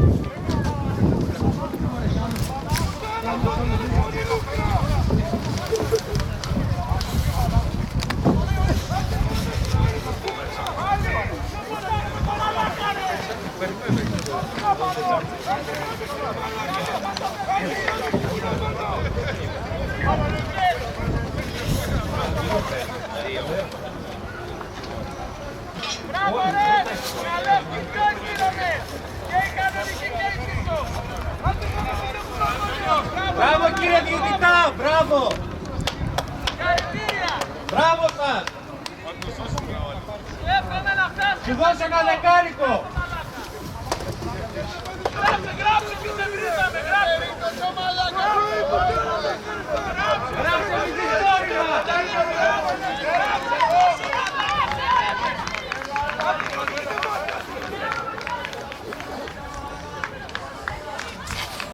Μπράβο ρε! Καλές κοιτάς πήραμε! Και η κανονική και η πίσω! Μπράβο κύριε διαιτητά! Μπράβο! Χαρητήρια! Μπράβο σας! Εύχομαι να φτάσουμε! Σου δώσε ένα δεκάρικο!